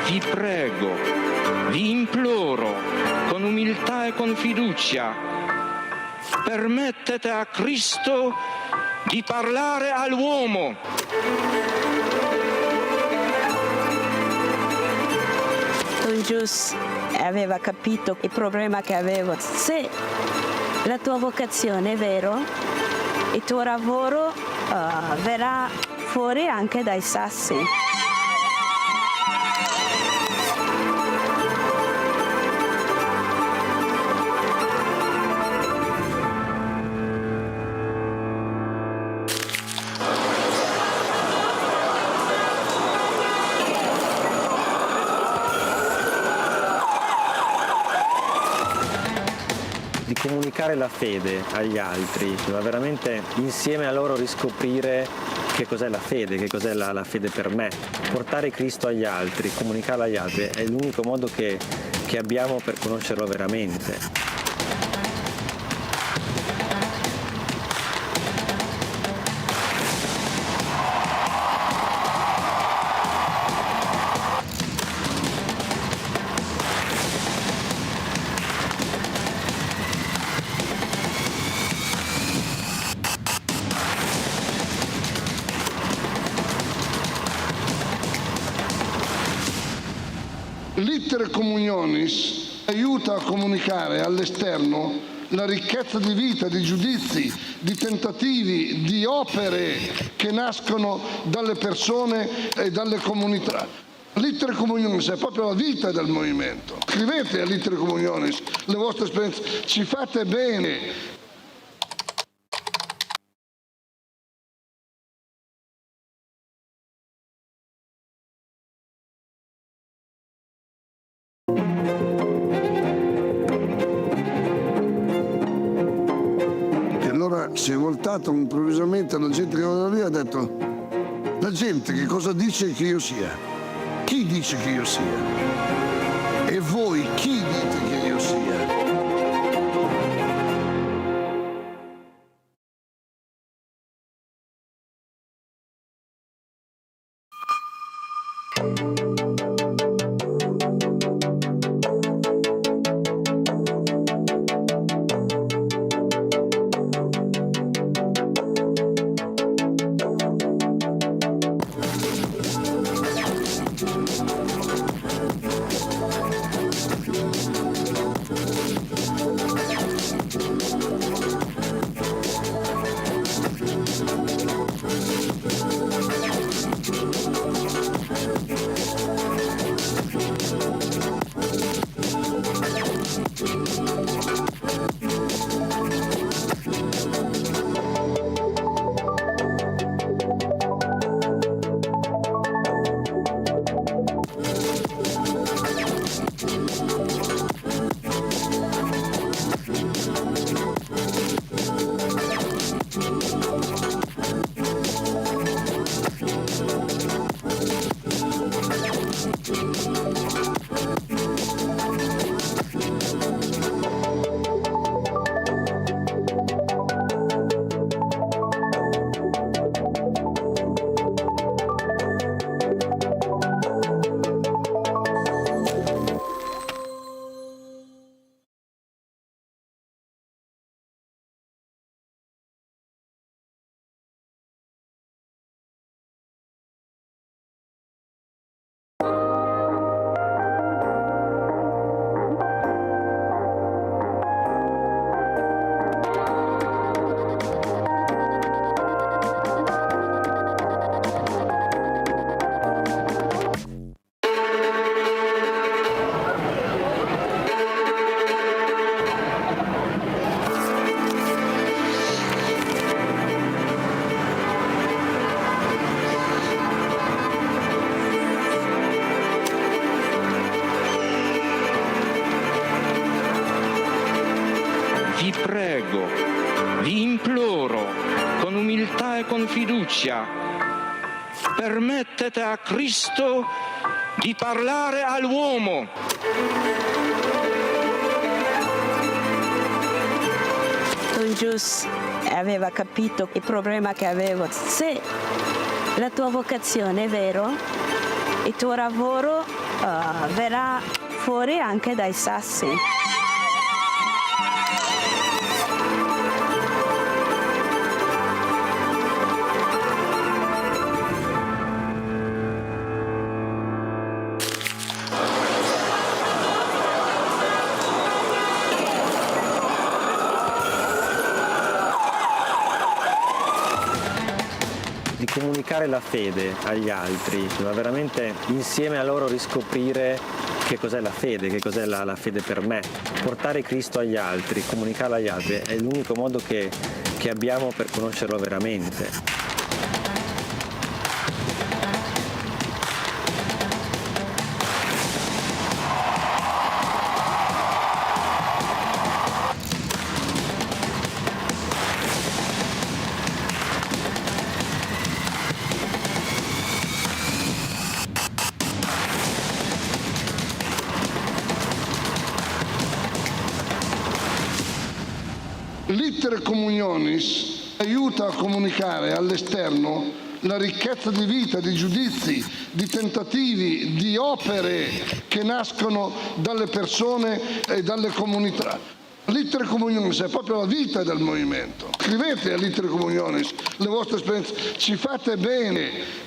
Vi prego, vi imploro, con umiltà e con fiducia, permettete a Cristo di parlare all'uomo. Don Gius aveva capito il problema che avevo. Se la tua vocazione è vero, il tuo lavoro verrà fuori anche dai sassi. Comunicare la fede agli altri, ma veramente insieme a loro riscoprire che cos'è la fede, che cos'è la fede per me. Portare Cristo agli altri, comunicarlo agli altri è l'unico modo che abbiamo per conoscerlo veramente. L'iter communionis aiuta a comunicare all'esterno la ricchezza di vita, di giudizi, di tentativi, di opere che nascono dalle persone e dalle comunità. L'iter communionis è proprio la vita del movimento. Scrivete all'iter communionis le vostre esperienze, ci fate bene. Si è voltato improvvisamente alla gente che era lì e ha detto: la gente che cosa dice che io sia? Chi dice che io sia? E voi chi dite che io sia? prego, vi imploro, con umiltà e con fiducia, permettete a Cristo di parlare all'uomo. Don Gius aveva capito il problema che avevo. Se la tua vocazione è vero, il tuo lavoro verrà fuori anche dai sassi. Di comunicare la fede agli altri, ma veramente insieme a loro riscoprire che cos'è la fede, che cos'è la fede per me. Portare Cristo agli altri, comunicarlo agli altri è l'unico modo che abbiamo per conoscerlo veramente. L'iter communionis aiuta a comunicare all'esterno la ricchezza di vita, di giudizi, di tentativi, di opere che nascono dalle persone e dalle comunità. L'iter communionis è proprio la vita del movimento. Scrivete all'iter communionis le vostre esperienze, ci fate bene.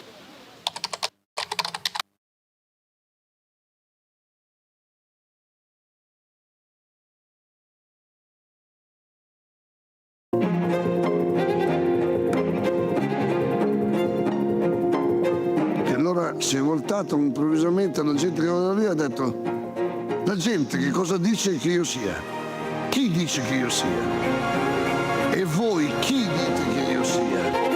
Si è voltato improvvisamente alla gente che era lì e ha detto: la gente che cosa dice che io sia? Chi dice che io sia? E voi chi dite che io sia?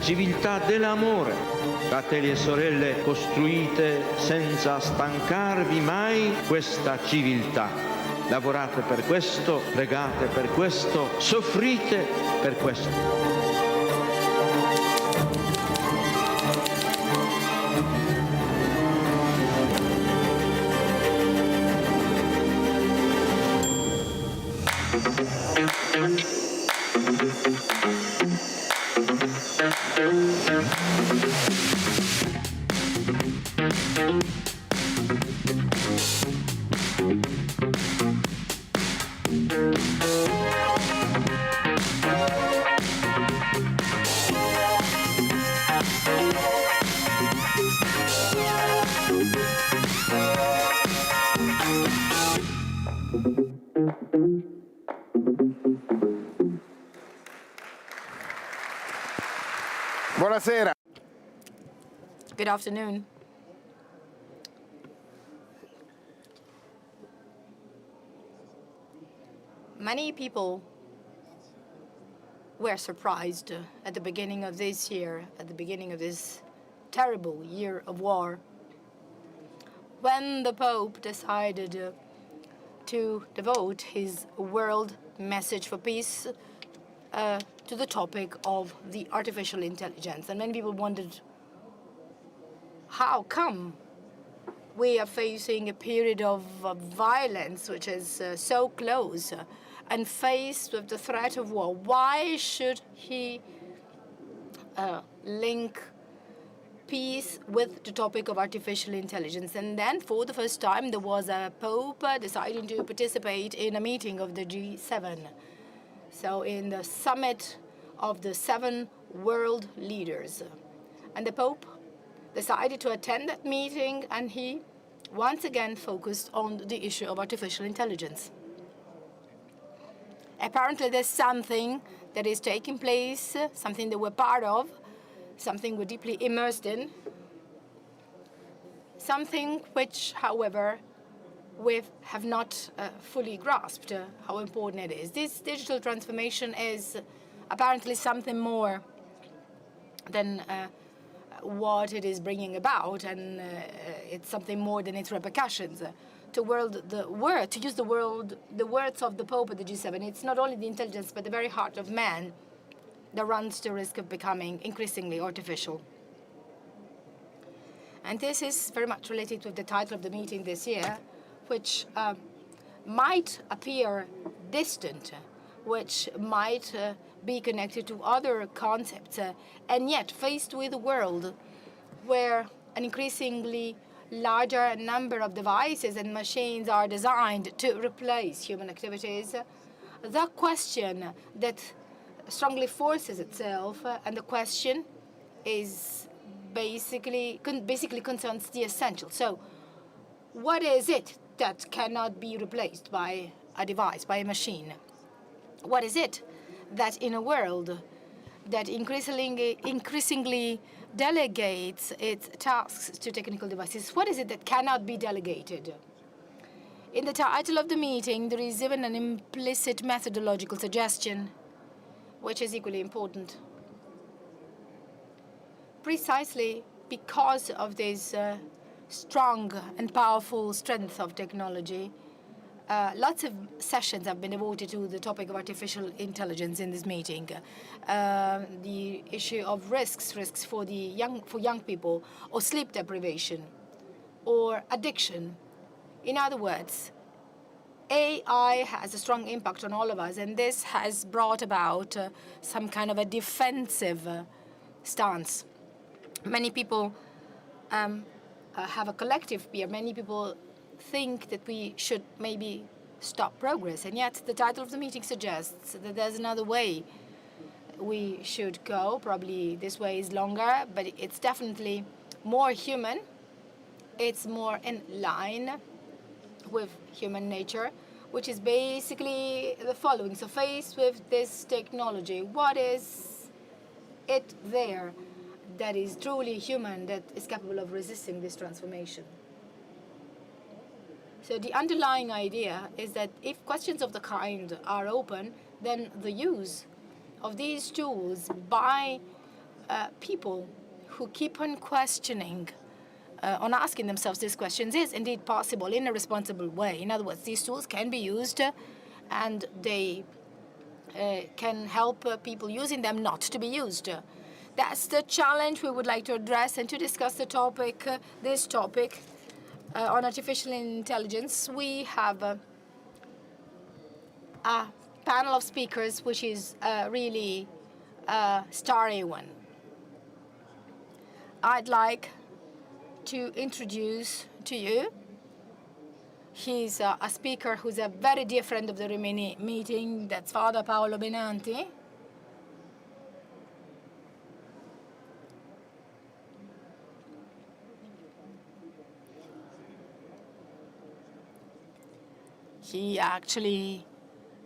civiltà dell'amore. Fratelli e sorelle, costruite senza stancarvi mai questa civiltà. Lavorate per questo, pregate per questo, soffrite per questo. Buonasera. Good afternoon. Many people were surprised at the beginning of this year, at the beginning of this terrible year of war, when the Pope decided to devote his world message for peace to the topic of the artificial intelligence. And many people wondered, how come we are facing a period of violence which is so close and faced with the threat of war? Why should he link peace with the topic of artificial intelligence? And then for the first time there was a Pope deciding to participate in a meeting of the G7. So in the summit of the 7 world leaders. And the Pope decided to attend that meeting, and he once again focused on the issue of artificial intelligence. Apparently there's something that is taking place, something that we're part of, something we're deeply immersed in, something which, however, we have not fully grasped how important it is. This digital transformation is apparently something more than what it is bringing about, and it's something more than its repercussions. To use the words of the Pope at the G7, it's not only the intelligence but the very heart of man that runs the risk of becoming increasingly artificial. And this is very much related with the title of the meeting this year, which might appear distant, which might be connected to other concepts, and yet faced with a world where an increasingly larger number of devices and machines are designed to replace human activities, the question that strongly forces itself, and the question is basically concerns the essential. So what is it that cannot be replaced by a device, by a machine? What is it that in a world that increasingly delegates its tasks to technical devices, what is it that cannot be delegated? In the title of the meeting, there is even an implicit methodological suggestion, which is equally important. Precisely because of this strong and powerful strength of technology, lots of sessions have been devoted to the topic of artificial intelligence in this meeting. The issue of risks for young people, or sleep deprivation, or addiction. In other words, AI has a strong impact on all of us, and this has brought about some kind of a defensive stance. Many people have a collective fear. Many people think that we should maybe stop progress, and yet the title of the meeting suggests that there's another way we should go. Probably this way is longer, but it's definitely more human. It's more in line with human nature, which is basically the following. So faced with this technology, what is it there that is truly human, that is capable of resisting this transformation? So the underlying idea is that if questions of the kind are open, then the use of these tools by people who keep on questioning, on asking themselves these questions, is indeed possible in a responsible way. In other words, these tools can be used and they can help people using them not to be used. That's the challenge we would like to address. And to discuss the topic, this topic on artificial intelligence, we have a panel of speakers, which is really a starry one. I'd like to introduce to you, he's a speaker who's a very dear friend of the Rimini meeting. That's Father Paolo Benanti. He actually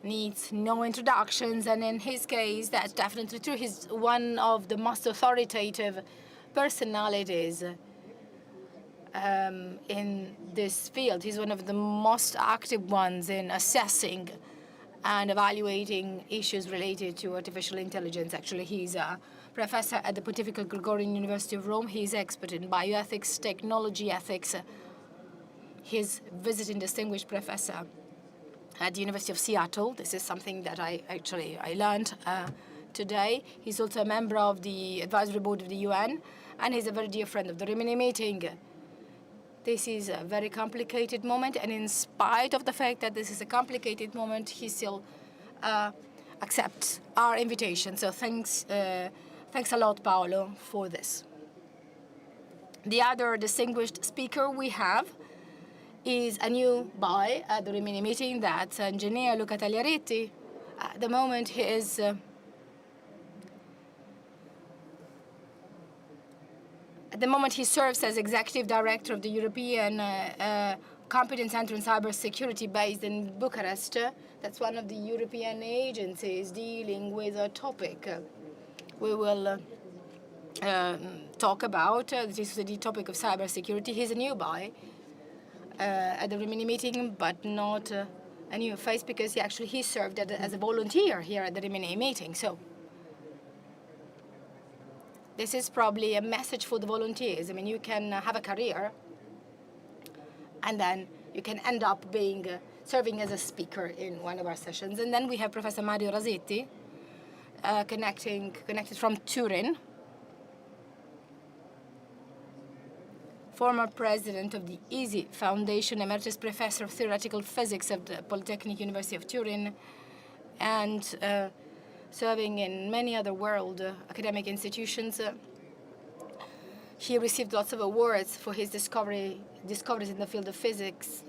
needs no introductions, and in his case, that's definitely true. He's one of the most authoritative personalities in this field. He's one of the most active ones in assessing and evaluating issues related to artificial intelligence. Actually, he's a professor at the Pontifical Gregorian University of Rome. He's expert in bioethics, technology ethics. He's visiting distinguished professor at the University of Seattle. This is something that I learned today. He's also a member of the advisory board of the UN, and he's a very dear friend of the Rimini meeting. This is a very complicated moment, and in spite of the fact that this is a complicated moment, he still accepts our invitation. So thanks a lot, Paolo, for this. The other distinguished speaker we have is a new boy at the Rimini meeting. That's engineer Luca Tagliaretti. At the moment, he is he serves as executive director of the European Competence Center in Cybersecurity based in Bucharest. That's one of the European agencies dealing with a topic we will talk about. This is the topic of cybersecurity. He's a new boy at the Rimini meeting, but not a new face, because he served as a volunteer here at the Rimini meeting. So this is probably a message for the volunteers. I mean, you can have a career, and then you can end up serving as a speaker in one of our sessions. And then we have Professor Mario Rasetti, connected from Turin, former president of the EASY Foundation, Emeritus Professor of Theoretical Physics of the Polytechnic University of Turin, and serving in many other world academic institutions. He received lots of awards for his discoveries in the field of physics,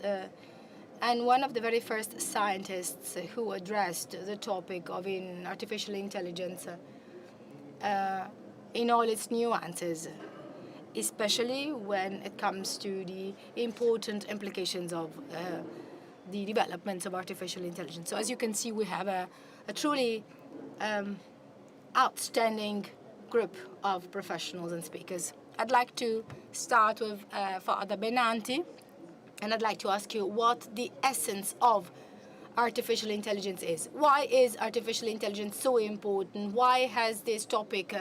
and one of the very first scientists who addressed the topic of artificial intelligence in all its nuances, especially when it comes to the important implications of the developments of artificial intelligence. So as you can see, we have a truly outstanding group of professionals and speakers. I'd like to start with Father Benanti, and I'd like to ask you what the essence of artificial intelligence is. Why is artificial intelligence so important? Why has this topic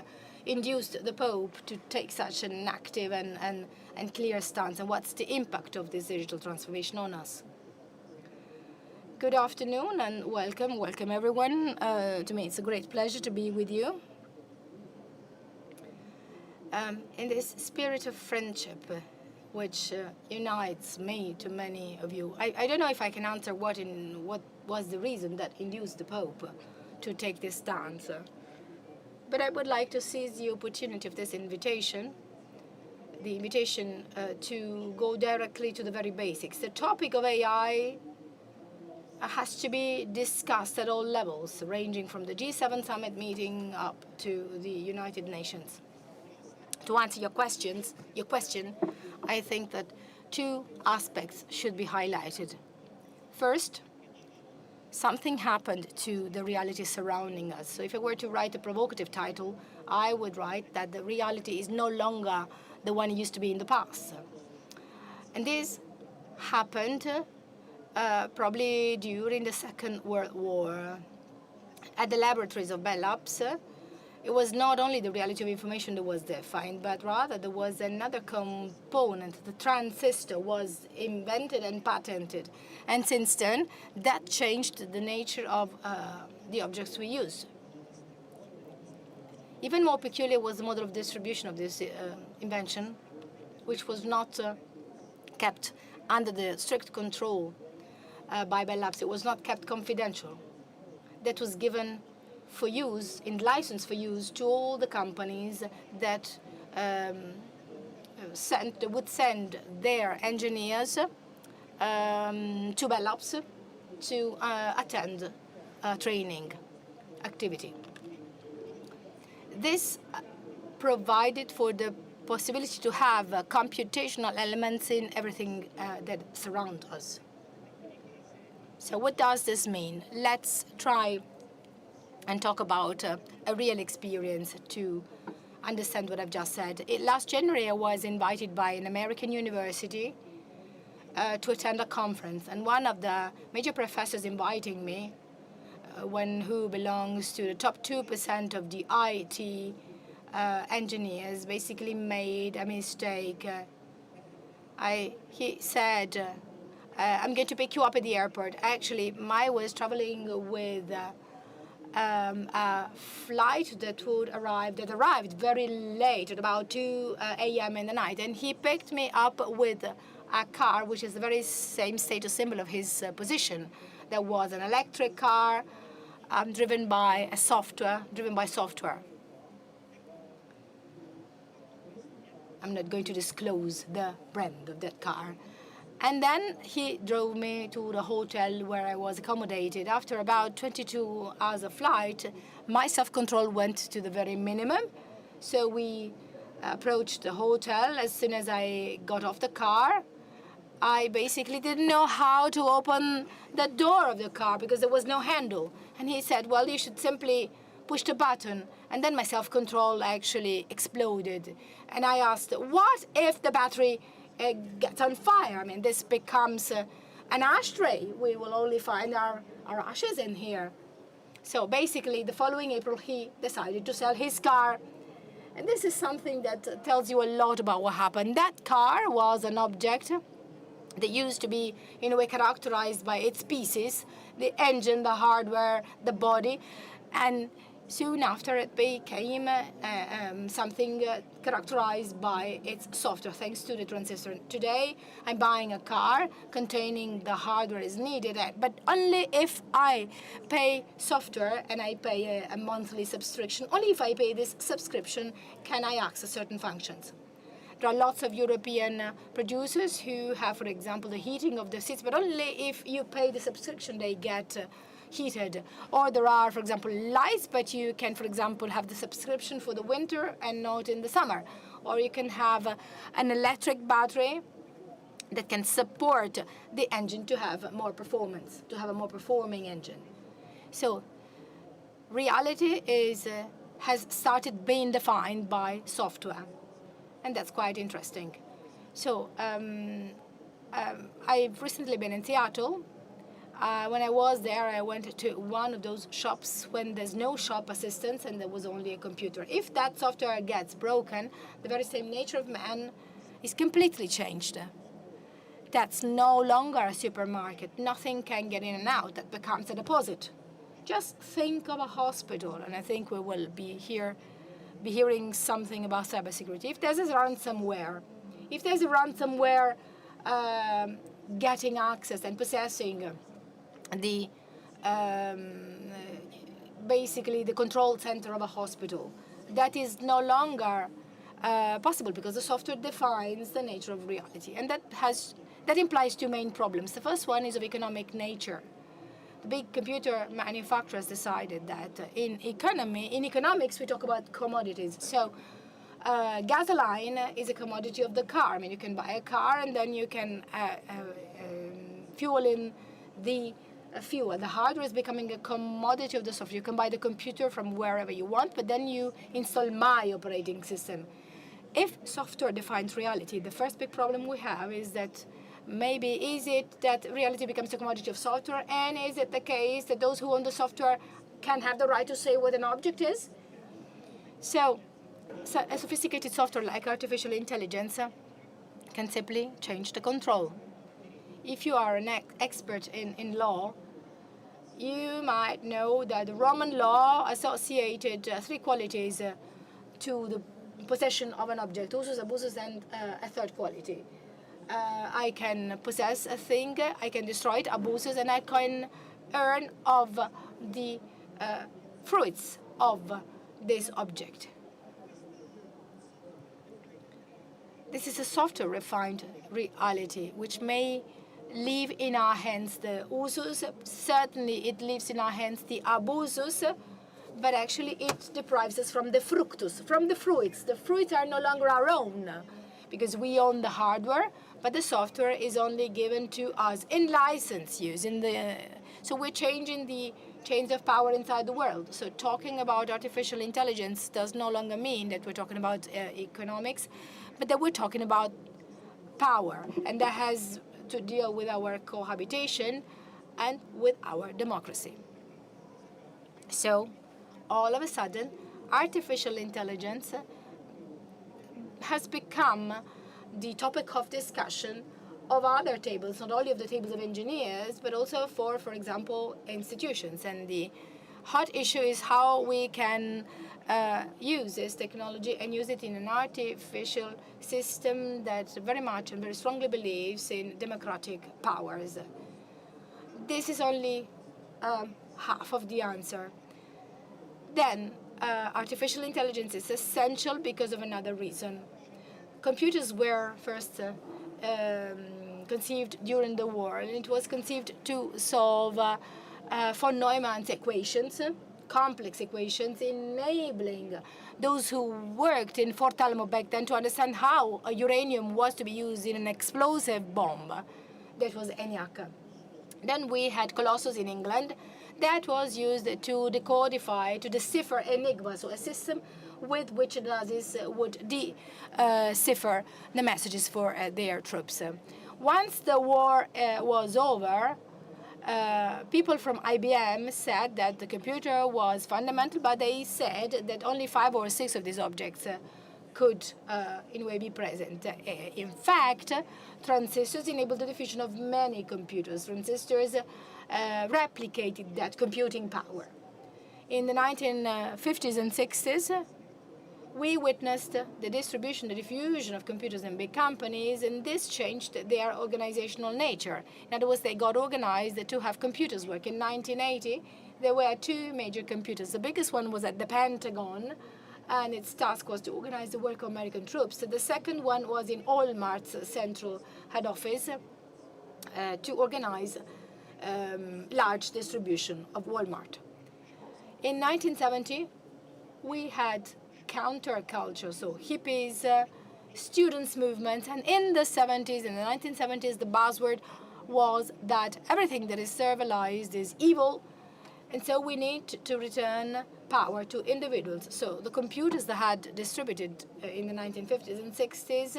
induced the Pope to take such an active and clear stance, and what's the impact of this digital transformation on us? Good afternoon and welcome everyone. To me, it's a great pleasure to be with you. In this spirit of friendship, which unites me to many of you, I don't know if I can answer what was the reason that induced the Pope to take this stance, but I would like to seize the opportunity of this invitation, to go directly to the very basics. The topic of AI has to be discussed at all levels, ranging from the G7 summit meeting up to the United Nations. To answer your question, I think that two aspects should be highlighted. First, something happened to the reality surrounding us. So if I were to write a provocative title, I would write that the reality is no longer the one it used to be in the past. And this happened probably during the Second World War. At the laboratories of Bell Labs, it was not only the reality of information that was defined, but rather there was another component. The transistor was invented and patented. And since then, that changed the nature of the objects we use. Even more peculiar was the model of distribution of this invention, which was not kept under the strict control by Bell Labs. It was not kept confidential. That was given for use, in license for use, to all the companies that would send their engineers to Bell Labs to attend training activity. This provided for the possibility to have computational elements in everything that surrounds us. So what does this mean? Let's try and talk about a real experience to understand what I've just said. Last January, I was invited by an American university to attend a conference, and one of the major professors inviting me, who belongs to the top 2% of the IT engineers, basically made a mistake. He said, I'm going to pick you up at the airport. Actually, I was traveling with a flight that arrived very late, at about 2 a.m. in the night, and he picked me up with a car which is the very same status symbol of his position. There was an electric car driven by software. I'm not going to disclose the brand of that car. And then he drove me to the hotel where I was accommodated. After about 22 hours of flight, my self-control went to the very minimum. So we approached the hotel. As soon as I got off the car, I basically didn't know how to open the door of the car because there was no handle. And he said, well, you should simply push the button. And then my self-control actually exploded. And I asked, what if the battery gets on fire? I mean, this becomes an ashtray. We will only find our ashes in here. So basically, the following April, he decided to sell his car. And this is something that tells you a lot about what happened. That car was an object that used to be, in a way, characterized by its pieces, the engine, the hardware, the body, and soon after it became something characterized by its software, thanks to the transistor. Today, I'm buying a car containing the hardware is needed, but only if I pay software and I pay a monthly subscription. Only if I pay this subscription can I access certain functions. There are lots of European producers who have, for example, the heating of the seats, but only if you pay the subscription they get heated. Or there are, for example, lights, but you can, for example, have the subscription for the winter and not in the summer. Or you can have an electric battery that can support the engine to have more performance, to have a more performing engine. So reality has started being defined by software. And that's quite interesting. So I've recently been in Seattle. When I was there, I went to one of those shops when there's no shop assistance and there was only a computer. If that software gets broken, the very same nature of man is completely changed. That's no longer a supermarket. Nothing can get in and out. That becomes a deposit. Just think of a hospital, and I think we will be hearing something about cybersecurity. If there's a ransomware, getting access and possessing the basically the control center of a hospital, that is no longer possible because the software defines the nature of reality, and that implies two main problems. The first one is of economic nature. The big computer manufacturers decided that in economics, we talk about commodities. So gasoline is a commodity of the car. I mean, you can buy a car and then you can fuel in the fuel. The hardware is becoming a commodity of the software. You can buy the computer from wherever you want, but then you install my operating system. If software defines reality, the first big problem we have is that maybe is it that reality becomes a commodity of software, and is it the case that those who own the software can have the right to say what an object is? So a sophisticated software like artificial intelligence can simply change the control. If you are an expert in law, you might know that the Roman law associated three qualities to the possession of an object: usus, abusus, and a third quality. I can possess a thing, I can destroy it, abuses, and I can earn of the fruits of this object. This is a software refined reality which may leave in our hands the usus. Certainly it leaves in our hands the abusus, but actually it deprives us from the fructus, from the fruits. The fruits are no longer our own because we own the hardware, but the software is only given to us in license use. So we're changing the chains of power inside the world. So talking about artificial intelligence does no longer mean that we're talking about economics, but that we're talking about power, and that has to deal with our cohabitation and with our democracy. So all of a sudden, artificial intelligence has become the topic of discussion of other tables, not only of the tables of engineers, but also for example, institutions. And the hot issue is how we can use this technology and use it in an artificial system that very much and very strongly believes in democratic powers. This is only half of the answer. Then, artificial intelligence is essential because of another reason. Computers were first conceived during the war, and it was conceived to solve von Neumann's equations, complex equations, enabling those who worked in Fort Alamo back then to understand how uranium was to be used in an explosive bomb. That was ENIAC. Then we had Colossus in England that was used to decodify, to decipher Enigma, so a system with which the Nazis would decipher the messages for their troops. Once the war was over, people from IBM said that the computer was fundamental, but they said that only 5 or 6 of these objects could, in a way, be present. In fact, transistors enabled the diffusion of many computers. Transistors replicated that computing power. In the 1950s and 60s, we witnessed the distribution, the diffusion of computers in big companies, and this changed their organizational nature. In other words, they got organized to have computers work. In 1980, there were 2 major computers. The biggest one was at the Pentagon, and its task was to organize the work of American troops. The second one was in Walmart's central head office to organize large distribution of Walmart. In 1970, we had counterculture, so hippies, students' movements, and in the 70s, in the 1970s, the buzzword was that everything that is serveralized is evil, and so we need to return power to individuals. So the computers that had distributed in the 1950s and 60s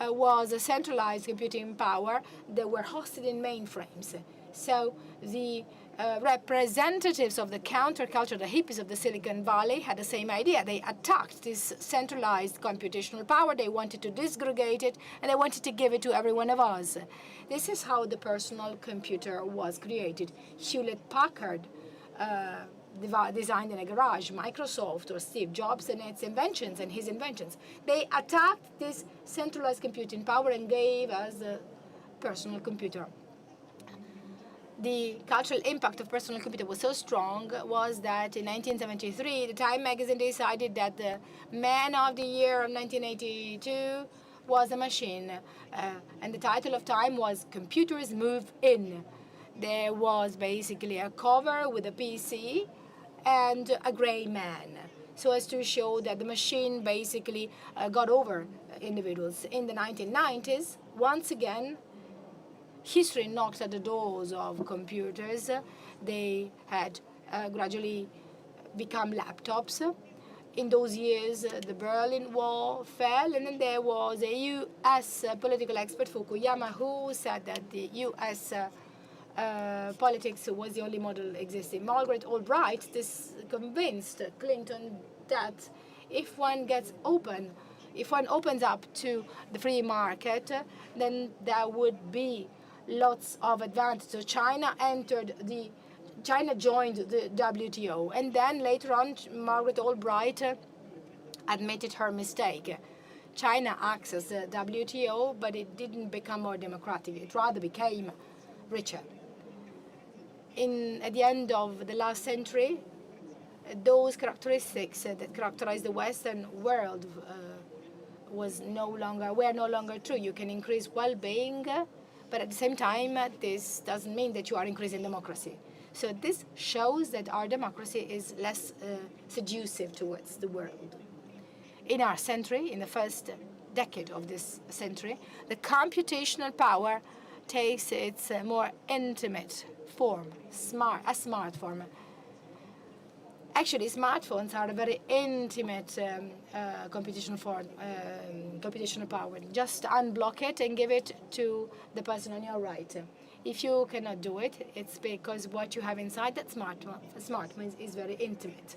was a centralized computing power that were hosted in mainframes. So the representatives of the counterculture, the hippies of the Silicon Valley, had the same idea. They attacked this centralized computational power. They wanted to disgregate it, and they wanted to give it to every one of us. This is how the personal computer was created. Hewlett-Packard designed in a garage, Microsoft or Steve Jobs and his inventions. They attacked this centralized computing power and gave us a personal computer. The cultural impact of personal computer was so strong was that in 1973, the Time magazine decided that the man of the year of 1982 was a machine. And the title of Time was Computers Move In. There was basically a cover with a PC and a gray man, so as to show that the machine basically got over individuals. In the 1990s, once again, history knocked at the doors of computers. They had gradually become laptops. In those years, the Berlin Wall fell, and then there was a U.S. political expert, Fukuyama, who said that the U.S. Politics was the only model existing. Margaret Albright convinced Clinton that If one opens up to the free market, then there would be lots of advantages. So China joined the WTO, and then later on, Margaret Albright admitted her mistake. China accessed the WTO, but it didn't become more democratic. It rather became richer. At the end of the last century, those characteristics that characterize the Western world were no longer true. You can increase well-being, but at the same time, this doesn't mean that you are increasing democracy. So this shows that our democracy is less seductive towards the world. In our century, in the first decade of this century, the computational power takes its more intimate form, a smart form. Actually, smartphones are a very intimate computational power. Just unblock it and give it to the person on your right. If you cannot do it, it's because what you have inside that smartphone is very intimate.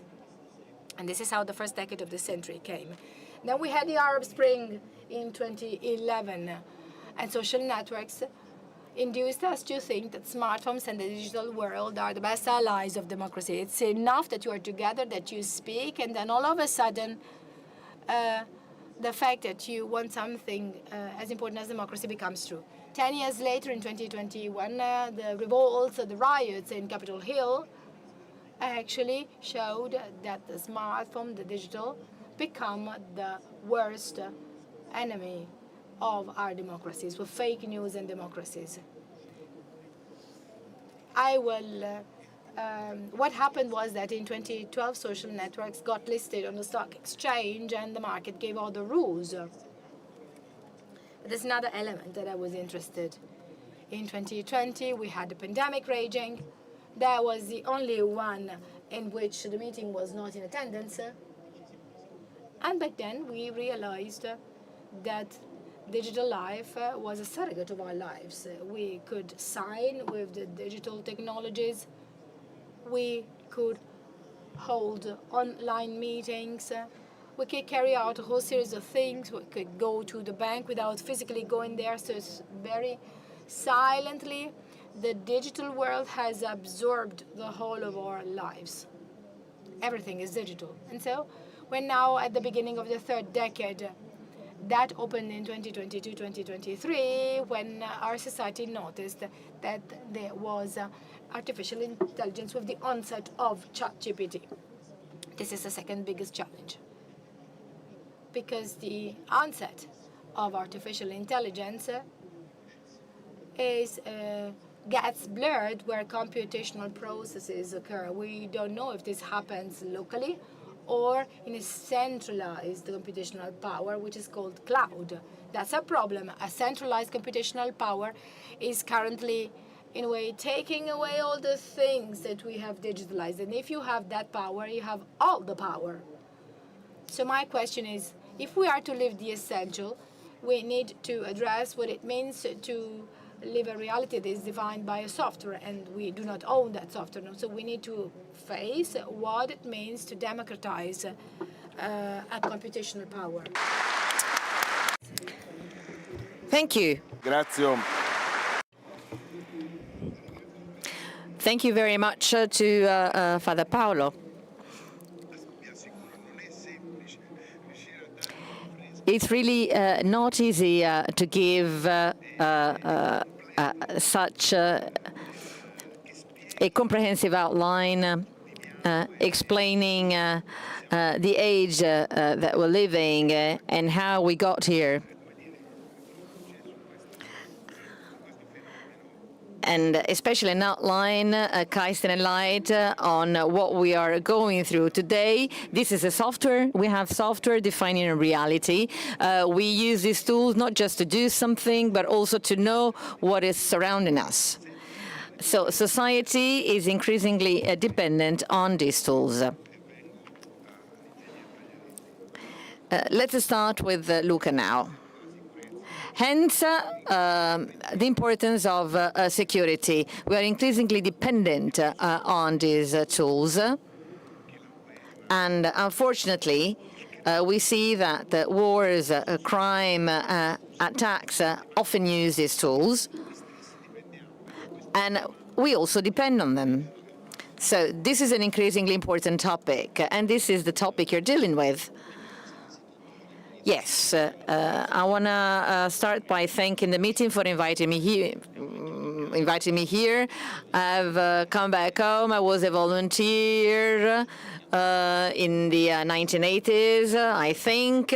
And this is how the first decade of the century came. Then we had the Arab Spring in 2011, and social networks induced us to think that smartphones and the digital world are the best allies of democracy. It's enough that you are together, that you speak, and then all of a sudden, the fact that you want something as important as democracy becomes true. 10 years later, in 2021, the revolts, the riots in Capitol Hill actually showed that the smartphone, the digital, become the worst enemy of our democracies, with fake news and democracies. What happened was that in 2012, social networks got listed on the stock exchange and the market gave all the rules. There's another element that I was interested in. 2020, we had the pandemic raging. That was the only one in which the meeting was not in attendance. And back then, we realized that digital life was a surrogate of our lives. We could sign with the digital technologies. We could hold online meetings. We could carry out a whole series of things. We could go to the bank without physically going there. So it's very silently, the digital world has absorbed the whole of our lives. Everything is digital. And so we're now at the beginning of the third decade. That opened in 2022, 2023, when our society noticed that there was artificial intelligence with the onset of ChatGPT. This is the second biggest challenge, because the onset of artificial intelligence gets blurred where computational processes occur. We don't know if this happens locally or in a centralized computational power, which is called cloud. That's a problem. A centralized computational power is currently, in a way, taking away all the things that we have digitalized. And if you have that power, you have all the power. So my question is, if we are to live the essential, we need to address what it means to live a reality that is defined by a software, and we do not own that software. So we need to face what it means to democratize a computational power. Thank you. Grazie. Thank you very much to Father Paolo. It's really not easy to give such a comprehensive outline explaining the age that we're living and how we got here. And especially an outline, casting a light on what we are going through today. This is a software. We have software defining a reality. We use these tools not just to do something, but also to know what is surrounding us. So society is increasingly dependent on these tools. Let's start with Luca now. Hence, the importance of security. We are increasingly dependent on these tools. And unfortunately, we see that wars, crime, attacks often use these tools, and we also depend on them. So this is an increasingly important topic, and this is the topic you're dealing with. Yes, I want to start by thanking the meeting for inviting me here. I've come back home. I was a volunteer in the 1980s, I think.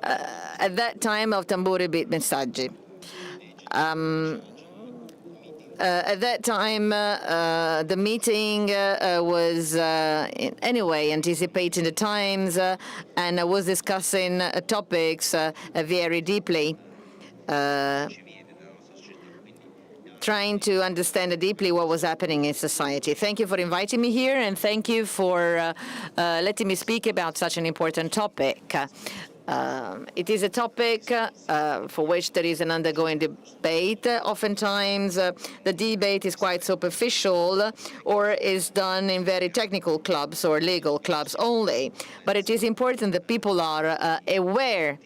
At that time of Tamburi Beat Messaggi. At that time, the meeting was, anyway, anticipating the times and was discussing topics very deeply, trying to understand deeply what was happening in society. Thank you for inviting me here, and thank you for letting me speak about such an important topic. It is a topic for which there is an undergoing debate. Oftentimes, the debate is quite superficial or is done in very technical clubs or legal clubs only. But it is important that people are aware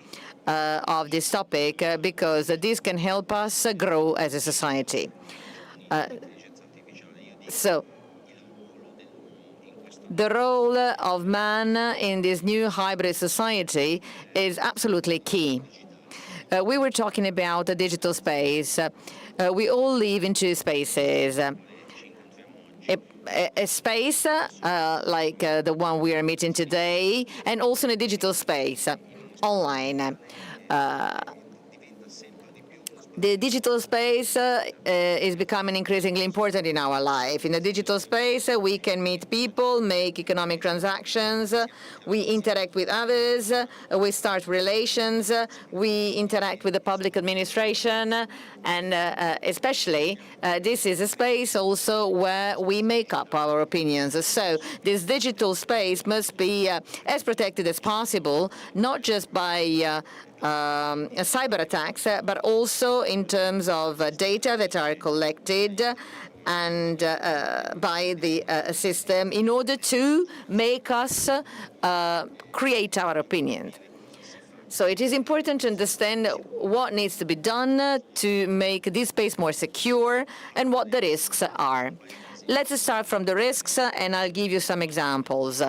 of this topic because this can help us grow as a society. So, the role of man in this new hybrid society is absolutely key. We were talking about the digital space. We all live in two spaces. A space like the one we are meeting today, and also in a digital space, online. The digital space is becoming increasingly important in our life. In the digital space, we can meet people, make economic transactions, we interact with others, we start relations, we interact with the public administration, and especially this is a space also where we make up our opinions. So this digital space must be as protected as possible, not just by cyber attacks, but also in terms of data that are collected and by the system in order to make us create our opinion. So it is important to understand what needs to be done to make this space more secure and what the risks are. Let's start from the risks, and I'll give you some examples.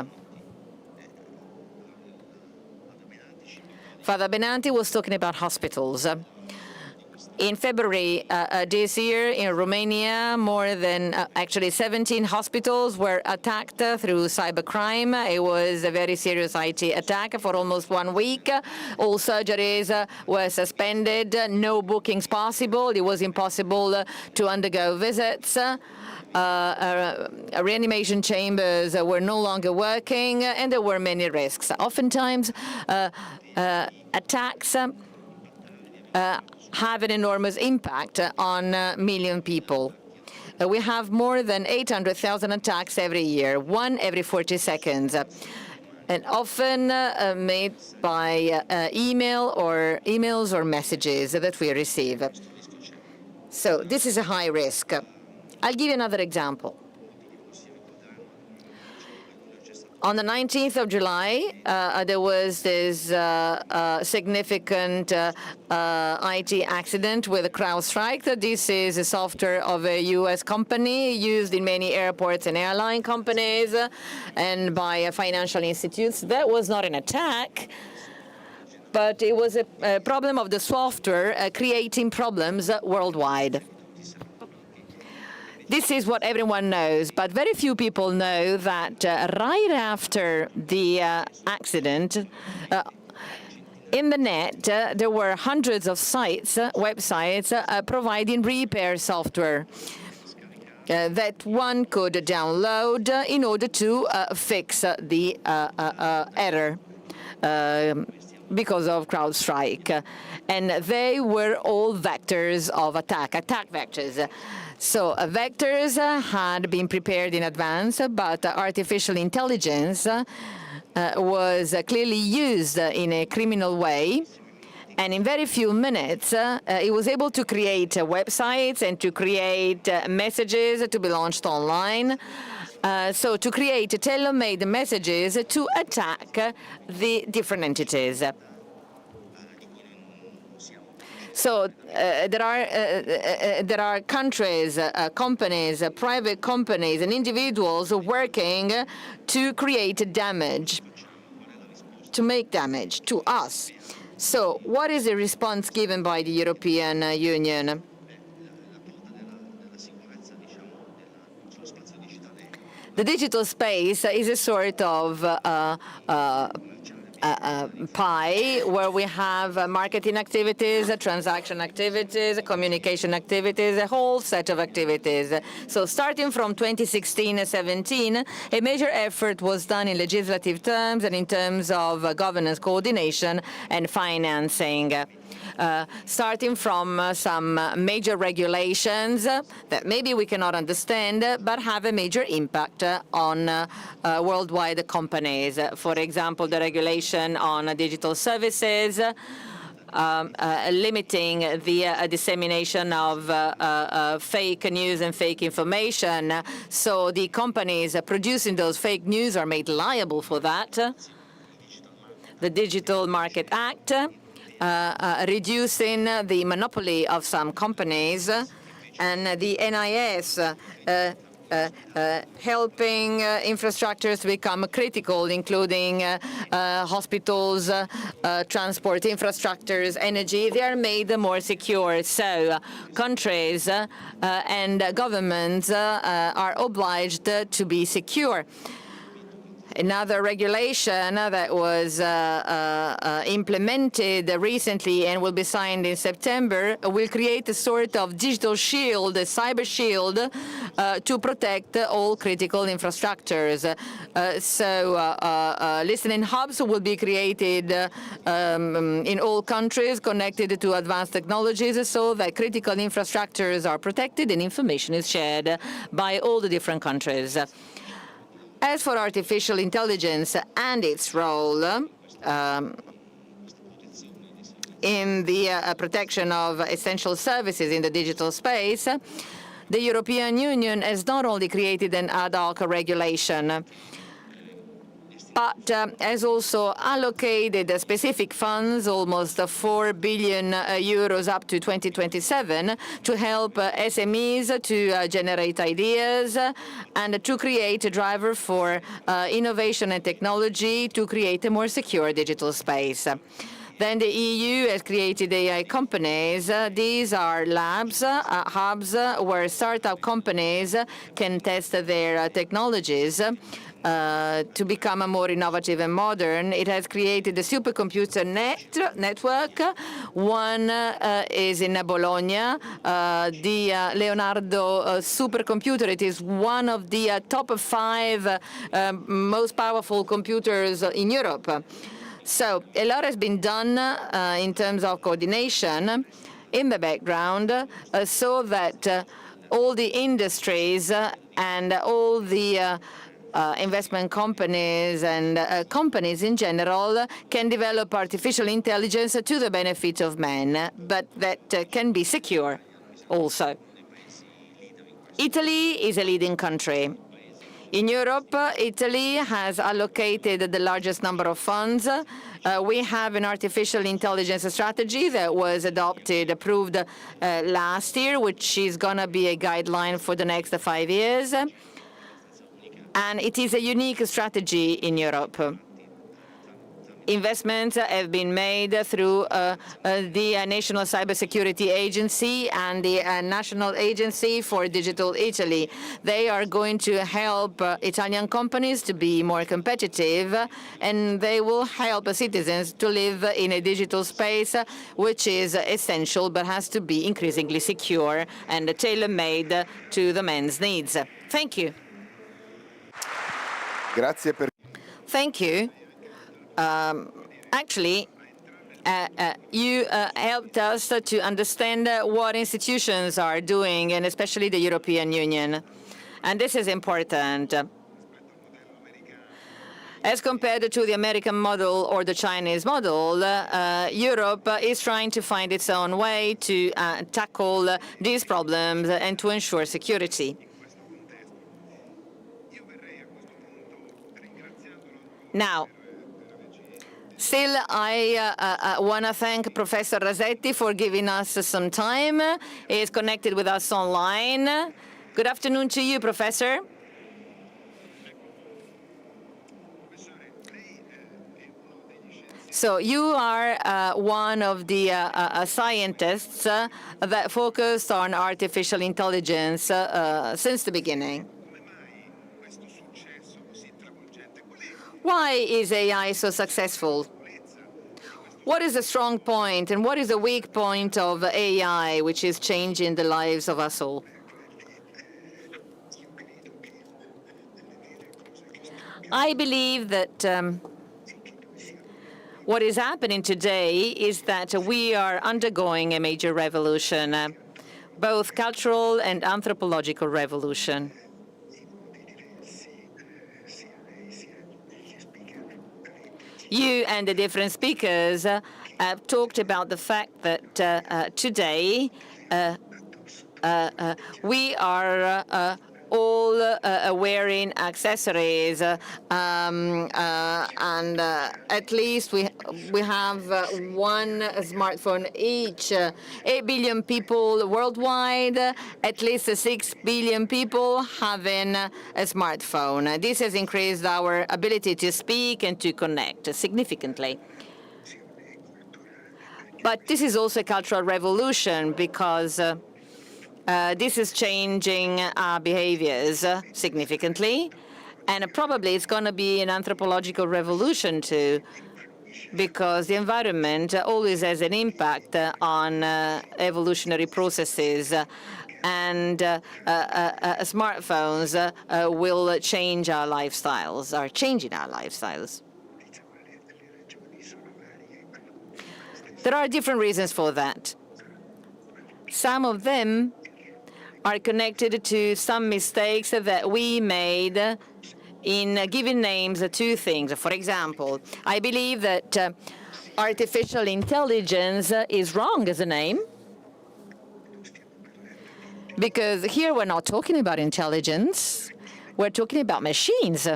Father Benanti was talking about hospitals. In February this year in Romania, more than actually 17 hospitals were attacked through cybercrime. It was a very serious IT attack for almost 1 week. All surgeries were suspended, no bookings possible. It was impossible to undergo visits. Reanimation chambers were no longer working, and there were many risks. Oftentimes, attacks have an enormous impact on a million people. We have more than 800,000 attacks every year, one every 40 seconds, and often made by emails or messages that we receive. So this is a high risk. I'll give you another example. On the 19th of July, there was this significant IT accident with a CrowdStrike. This is a software of a U.S. company used in many airports and airline companies and by financial institutes. That was not an attack, but it was a problem of the software creating problems worldwide. This is what everyone knows, but very few people know that right after the accident, in the net, there were hundreds of websites providing repair software that one could download in order to fix the error because of CrowdStrike. And they were all vectors of attack vectors. So vectors had been prepared in advance, but artificial intelligence was clearly used in a criminal way. And in very few minutes, it was able to create websites and to create messages to be launched online. So to create tailor-made messages to attack the different entities. So there are countries, companies, private companies, and individuals working to create damage, to make damage to us. So what is the response given by the European Union? The digital space is a sort of pie where we have marketing activities, transaction activities, communication activities, a whole set of activities. So starting from 2016-17, a major effort was done in legislative terms and in terms of governance coordination and financing. Starting from some major regulations that maybe we cannot understand, but have a major impact on worldwide companies. For example, the regulation on digital services, limiting the dissemination of fake news and fake information. So the companies producing those fake news are made liable for that. The Digital Market Act, reducing the monopoly of some companies, and the NIS helping infrastructures to become critical, including hospitals, transport infrastructures, energy. They are made more secure. So countries and governments are obliged to be secure. Another regulation that was implemented recently and will be signed in September will create a sort of digital shield, a cyber shield, to protect all critical infrastructures. Listening hubs will be created in all countries connected to advanced technologies so that critical infrastructures are protected and information is shared by all the different countries. As for artificial intelligence and its role in the protection of essential services in the digital space, the European Union has not only created an ad hoc regulation, but has also allocated specific funds, almost 4 billion euros up to 2027, to help SMEs to generate ideas and to create a driver for innovation and technology to create a more secure digital space. Then the EU has created AI companies. These are labs, hubs, where startup companies can test their technologies to become more innovative and modern. It has created a supercomputer network. One is in Bologna, the Leonardo supercomputer. It is one of the top 5 most powerful computers in Europe. So a lot has been done in terms of coordination in the background so that all the industries and all the investment companies and companies in general can develop artificial intelligence to the benefit of men, but that can be secure also. Italy is a leading country. In Europe, Italy has allocated the largest number of funds. We have an artificial intelligence strategy that was approved last year, which is going to be a guideline for the next 5 years. And it is a unique strategy in Europe. Investments have been made through the National Cybersecurity Agency and the National Agency for Digital Italy. They are going to help Italian companies to be more competitive, and they will help citizens to live in a digital space which is essential but has to be increasingly secure and tailor-made to the men's needs. Thank you. Thank you. Actually, you helped us to understand what institutions are doing, and especially the European Union. And this is important. As compared to the American model or the Chinese model, Europe is trying to find its own way to tackle these problems and to ensure security. Now, still, I want to thank Professor Rasetti for giving us some time. He is connected with us online. Good afternoon to you, Professor. So you are one of the scientists that focused on artificial intelligence since the beginning. Why is AI so successful? What is the strong point and what is the weak point of AI, which is changing the lives of us all? I believe that what is happening today is that we are undergoing a major revolution, both cultural and anthropological revolution. You and the different speakers have talked about the fact that today we are all wearing accessories, and at least we have one smartphone each. 8 billion people worldwide, at least 6 billion people having a smartphone. This has increased our ability to speak and to connect significantly. But this is also a cultural revolution because this is changing our behaviors significantly, and probably it's going to be an anthropological revolution too, because the environment always has an impact on evolutionary processes, and smartphones will change our lifestyles, are changing our lifestyles. There are different reasons for that. Some of them are connected to some mistakes that we made in giving names to things. For example, I believe that artificial intelligence is wrong as a name, because here we're not talking about intelligence, we're talking about machines.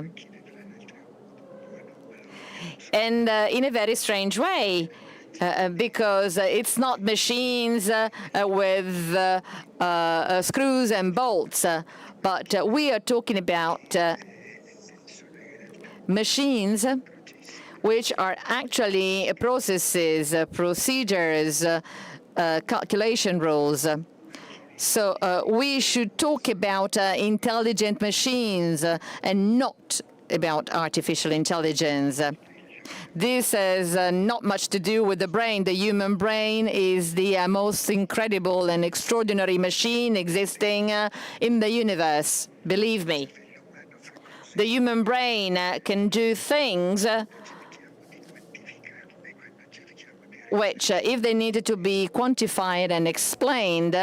And in a very strange way, because it's not machines with screws and bolts, but we are talking about machines which are actually processes, procedures, calculation rules. So we should talk about intelligent machines and not about artificial intelligence. This has not much to do with the brain. The human brain is the most incredible and extraordinary machine existing in the universe. Believe me. The human brain can do things which, if they needed to be quantified and explained,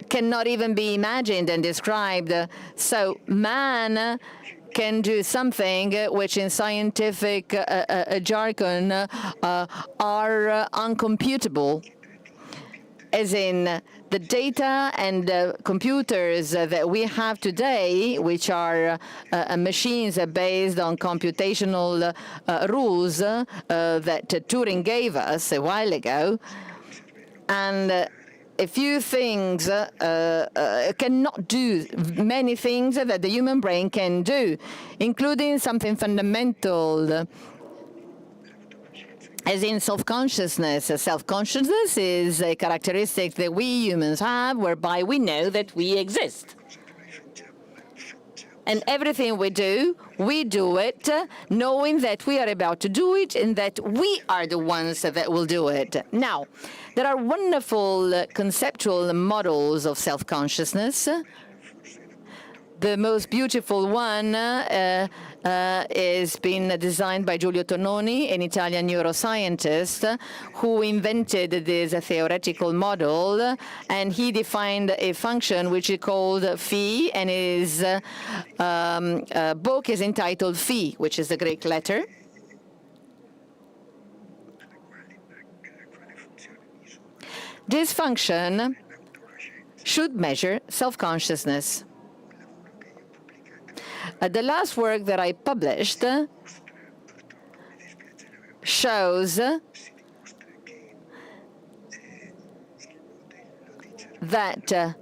cannot even be imagined and described. So man can do something which in scientific jargon are uncomputable, as in the data and computers that we have today, which are machines based on computational rules that Turin gave us a while ago, and a few things cannot do many things that the human brain can do, including something fundamental, as in self-consciousness. Self-consciousness is a characteristic that we humans have, whereby we know that we exist. And everything we do it knowing that we are about to do it and that we are the ones that will do it. Now, there are wonderful conceptual models of self-consciousness. The most beautiful one is been designed by Giulio Tononi, an Italian neuroscientist, who invented this theoretical model, and he defined a function which he called phi, and his book is entitled Phi, which is the Greek letter. This function should measure self-consciousness. The last work that I published shows that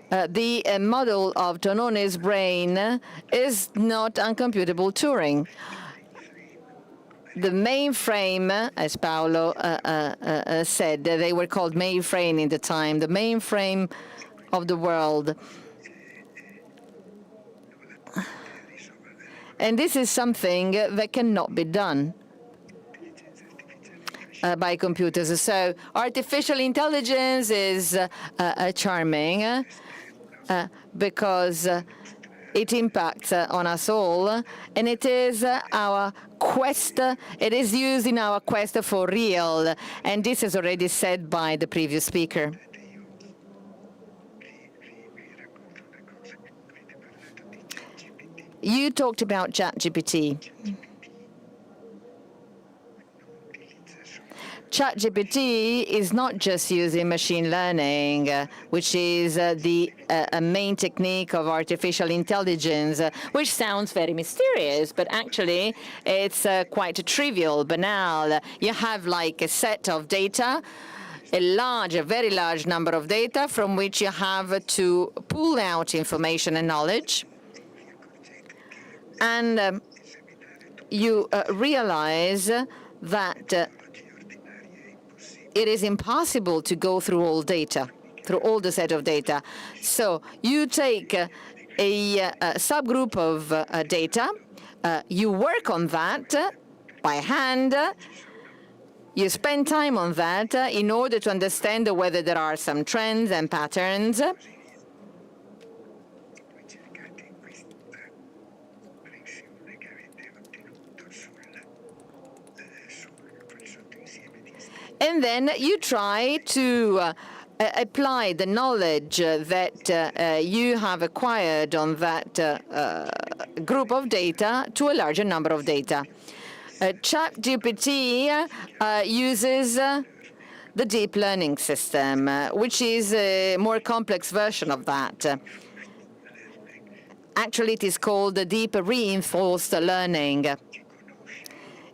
the model of Tonone's brain is not uncomputable Turing. The mainframe, as Paolo said, they were called mainframe in the time, the mainframe of the world. And this is something that cannot be done by computers. So artificial intelligence is charming because it impacts on us all, and it is our quest, it is used in our quest for real, and this is already said by the previous speaker. You talked about ChatGPT. ChatGPT is not just using machine learning, which is the main technique of artificial intelligence, which sounds very mysterious, but actually it's quite trivial, banal. You have like a set of data, a very large number of data from which you have to pull out information and knowledge. And you realize that it is impossible to go through all data, through all the set of data. So you take a subgroup of data, you work on that by hand, you spend time on that in order to understand whether there are some trends and patterns. And then you try to apply the knowledge that you have acquired on that group of data to a larger number of data. ChatGPT uses the deep learning system, which is a more complex version of that. Actually, it is called the deep reinforced learning.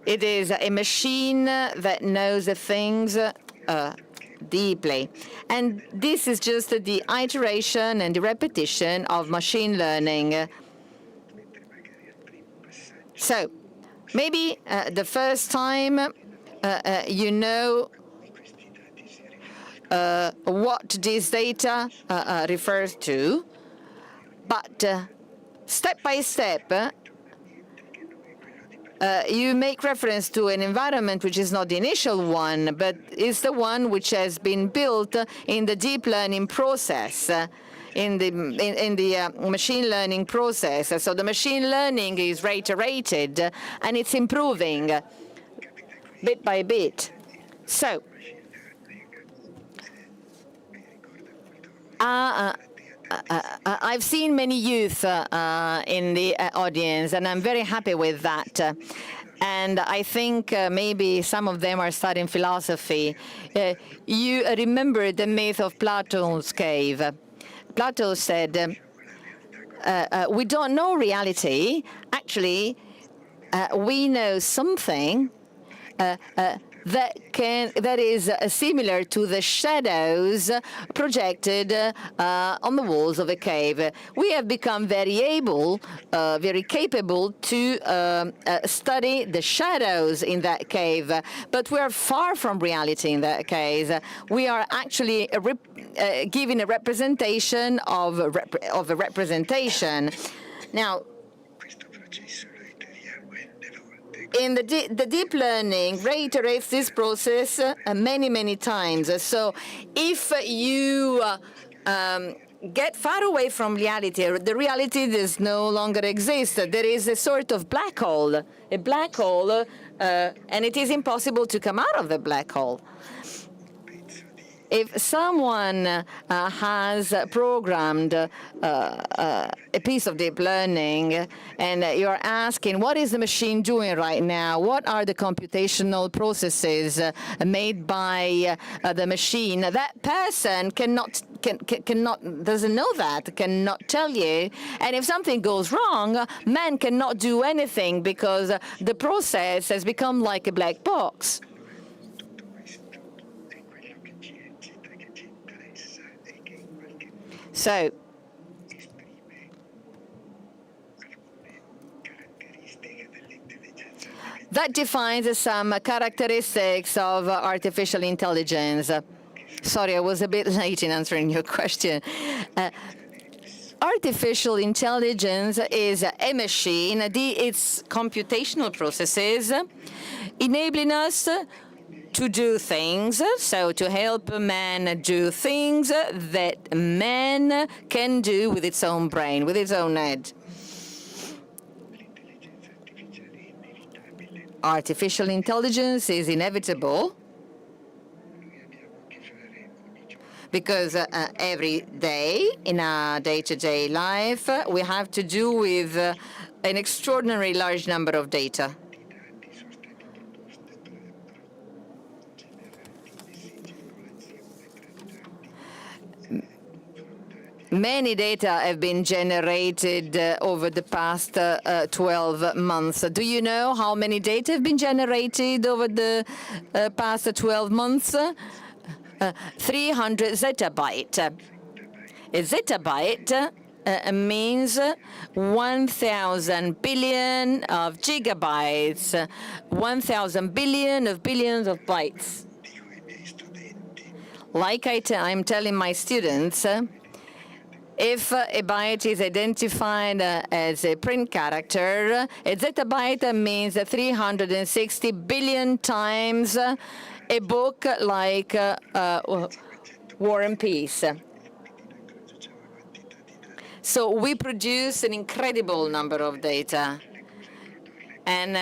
It is a machine that knows the things deeply. And this is just the iteration and the repetition of machine learning. So maybe the first time you know what this data refers to, but step by step, you make reference to an environment which is not the initial one, but is the one which has been built in the deep learning process, in the machine learning process. So the machine learning is reiterated, and it's improving bit by bit. So I've seen many youth in the audience, and I'm very happy with that. And I think maybe some of them are studying philosophy. You remember the myth of Plato's cave. Plato said, we don't know reality. Actually, we know something that is similar to the shadows projected on the walls of a cave. We have become very capable to study the shadows in that cave, but we are far from reality in that case. We are actually giving a representation of a representation. Now, in the deep learning reiterates this process many, many times. So if you get far away from reality, the reality does no longer exist. There is a sort of black hole, and it is impossible to come out of the black hole. If someone has programmed a piece of deep learning and you're asking, what is the machine doing right now? What are the computational processes made by the machine? That person cannot doesn't know that, cannot tell you. And if something goes wrong, man cannot do anything because the process has become like a black box. So, that defines some characteristics of artificial intelligence. Sorry, I was a bit late in answering your question. Artificial intelligence is a machine, its computational processes, enabling us to do things, so to help man do things that man can do with its own brain, with its own head. Artificial intelligence is inevitable because every day in our day-to-day life we have to do with an extraordinarily large number of data. Many data have been generated over the past 12 months. Do you know how many data have been generated over the past 12 months? 300 zettabyte. A zettabyte means 1,000 billion of gigabytes, 1,000 billion of billions of bytes. Like I'm telling my students, if a byte is identified as a print character, a zettabyte means 360 billion times a book like War and Peace. So we produce an incredible number of data. And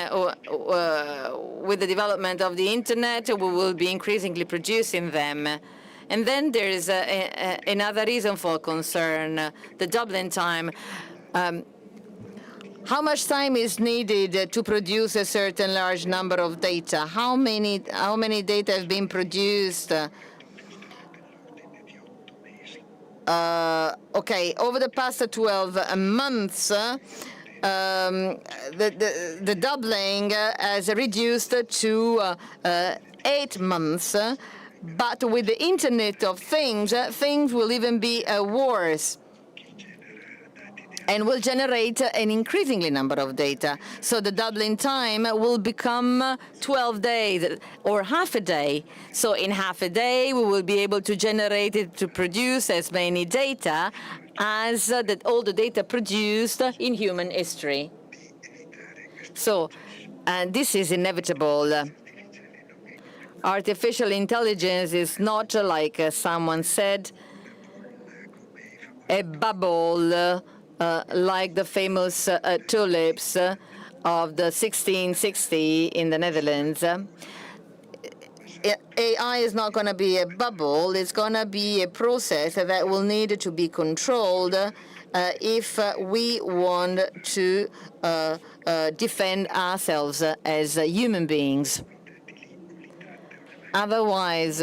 with the development of the internet, we will be increasingly producing them. And then there is another reason for concern, the doubling time. How much time is needed to produce a certain large number of data? How many data have been produced? Okay, over the past 12 months, the doubling has reduced to 8 months. But with the Internet of Things, things will even be worse and will generate an increasingly number of data. So the doubling time will become 12 days or half a day. So in half a day, we will be able to generate it to produce as many data as all the data produced in human history. So this is inevitable. Artificial intelligence is not, like someone said, a bubble like the famous tulips of the 1660 in the Netherlands. AI is not going to be a bubble. It's going to be a process that will need to be controlled if we want to defend ourselves as human beings. Otherwise,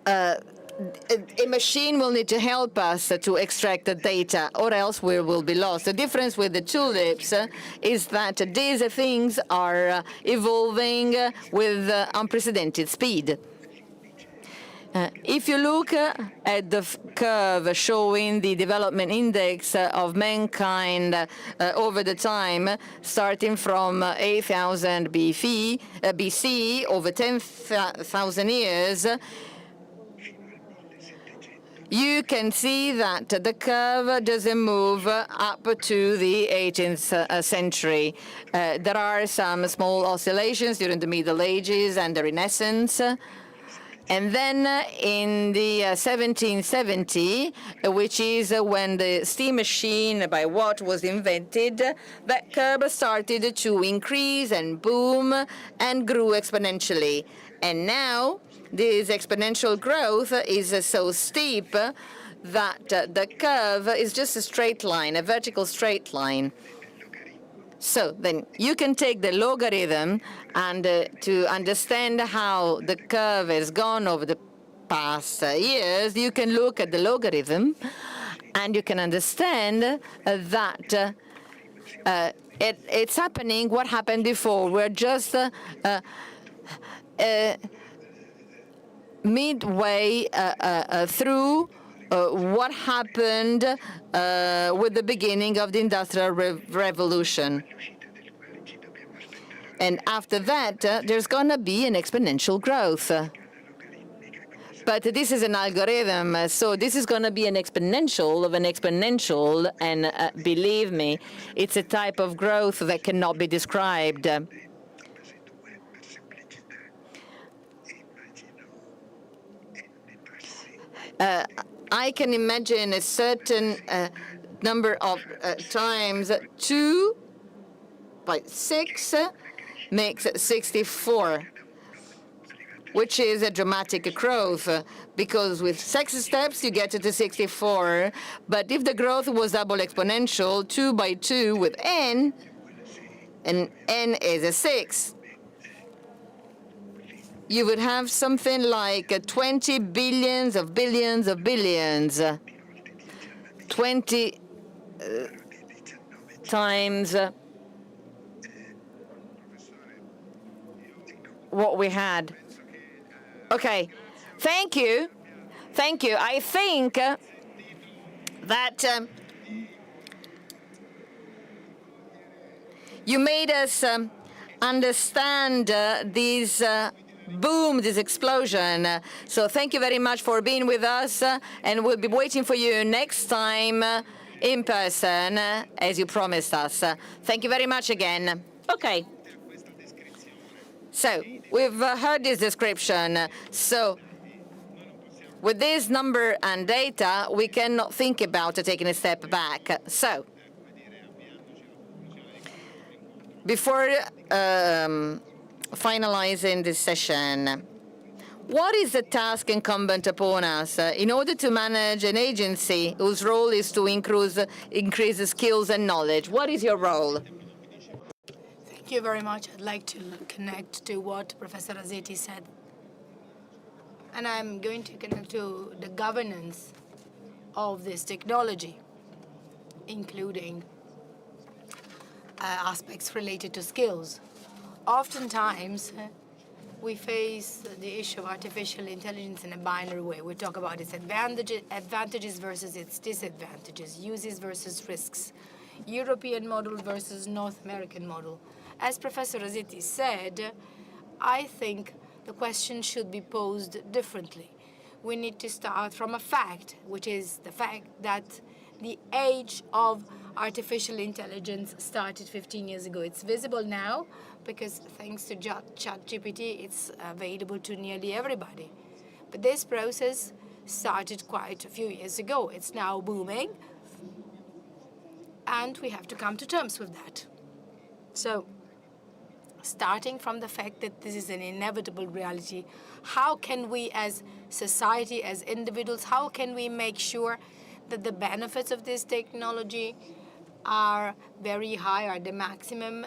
a machine will need to help us to extract the data, or else we will be lost. The difference with the tulips is that these things are evolving with unprecedented speed. If you look at the curve showing the development index of mankind over the time, starting from 8,000 BC, over 10,000 years, you can see that the curve doesn't move up to the 18th century. There are some small oscillations during the Middle Ages and the Renaissance. And then in the 1770, which is when the steam machine by Watt was invented, that curve started to increase and boom and grew exponentially. And now this exponential growth is so steep that the curve is just a straight line, a vertical straight line. So then you can take the logarithm and to understand how the curve has gone over the past years, you can look at the logarithm and you can understand that it's happening what happened before. We're just midway through what happened with the beginning of the Industrial Revolution. And after that, there's going to be an exponential growth. But this is an algorithm, so this is going to be an exponential of an exponential, and believe me, it's a type of growth that cannot be described. I can imagine a certain number of times 2 by 6 makes 64, which is a dramatic growth, because with 6 steps you get to 64, but if the growth was double exponential, 2 by 2 with n, and n is a 6, you would have something like 20 billions of billions of billions, 20 times what we had. Okay, thank you. Thank you. I think that you made us understand this boom, this explosion. So thank you very much for being with us, and we'll be waiting for you next time in person, as you promised us. Thank you very much again. Okay. So we've heard this description. So with this number and data, we cannot think about taking a step back. So before finalizing this session, what is the task incumbent upon us in order to manage an agency whose role is to increase skills and knowledge? What is your role? Thank you very much. I'd like to connect to what Professor Rasetti said. And I'm going to connect to the governance of this technology, including aspects related to skills. Oftentimes, we face the issue of artificial intelligence in a binary way. We talk about its advantages versus its disadvantages, uses versus risks, European model versus North American model. As Professor Rasetti said, I think the question should be posed differently. We need to start from a fact, which is the fact that the age of artificial intelligence started 15 years ago. It's visible now because thanks to ChatGPT, it's available to nearly everybody. But this process started quite a few years ago. It's now booming, and we have to come to terms with that. So, starting from the fact that this is an inevitable reality, how can we as society, as individuals, how can we make sure that the benefits of this technology are very high, are the maximum,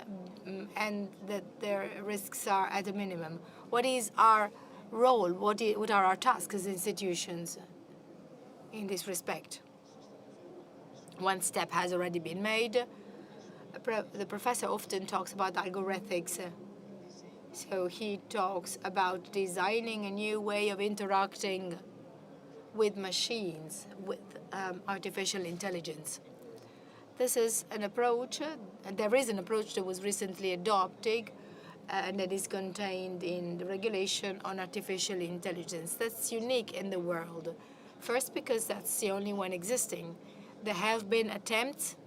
and that their risks are at a minimum? What is our role? What are our tasks as institutions in this respect? One step has already been made. The professor often talks about algorithmics. So he talks about designing a new way of interacting with machines, with artificial intelligence. This is an approach, there is an approach that was recently adopted and that is contained in the regulation on artificial intelligence. That's unique in the world. First, because that's the only one existing. There have been attempts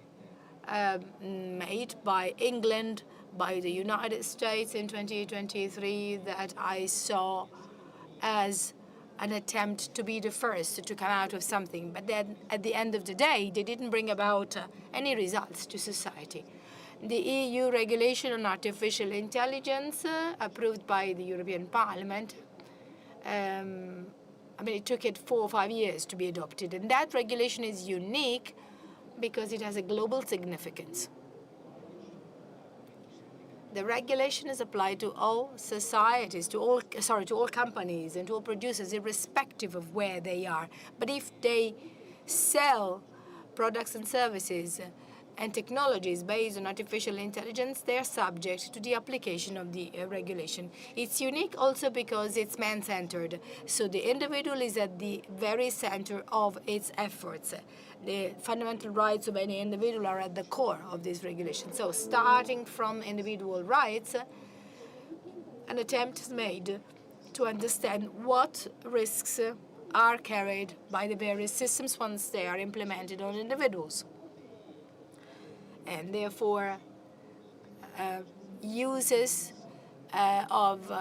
made by England, by the United States in 2023 that I saw as an attempt to be the first to come out of something. But then at the end of the day, they didn't bring about any results to society. The EU regulation on artificial intelligence, approved by the European Parliament, it took it 4 or 5 years to be adopted. And that regulation is unique because it has a global significance. The regulation is applied to all societies, to all companies and to all producers, irrespective of where they are. But if they sell products and services and technologies based on artificial intelligence, they are subject to the application of the regulation. It's unique also because it's man-centered, so the individual is at the very center of its efforts. The fundamental rights of any individual are at the core of this regulation. So starting from individual rights, an attempt is made to understand what risks are carried by the various systems once they are implemented on individuals. And therefore, uses of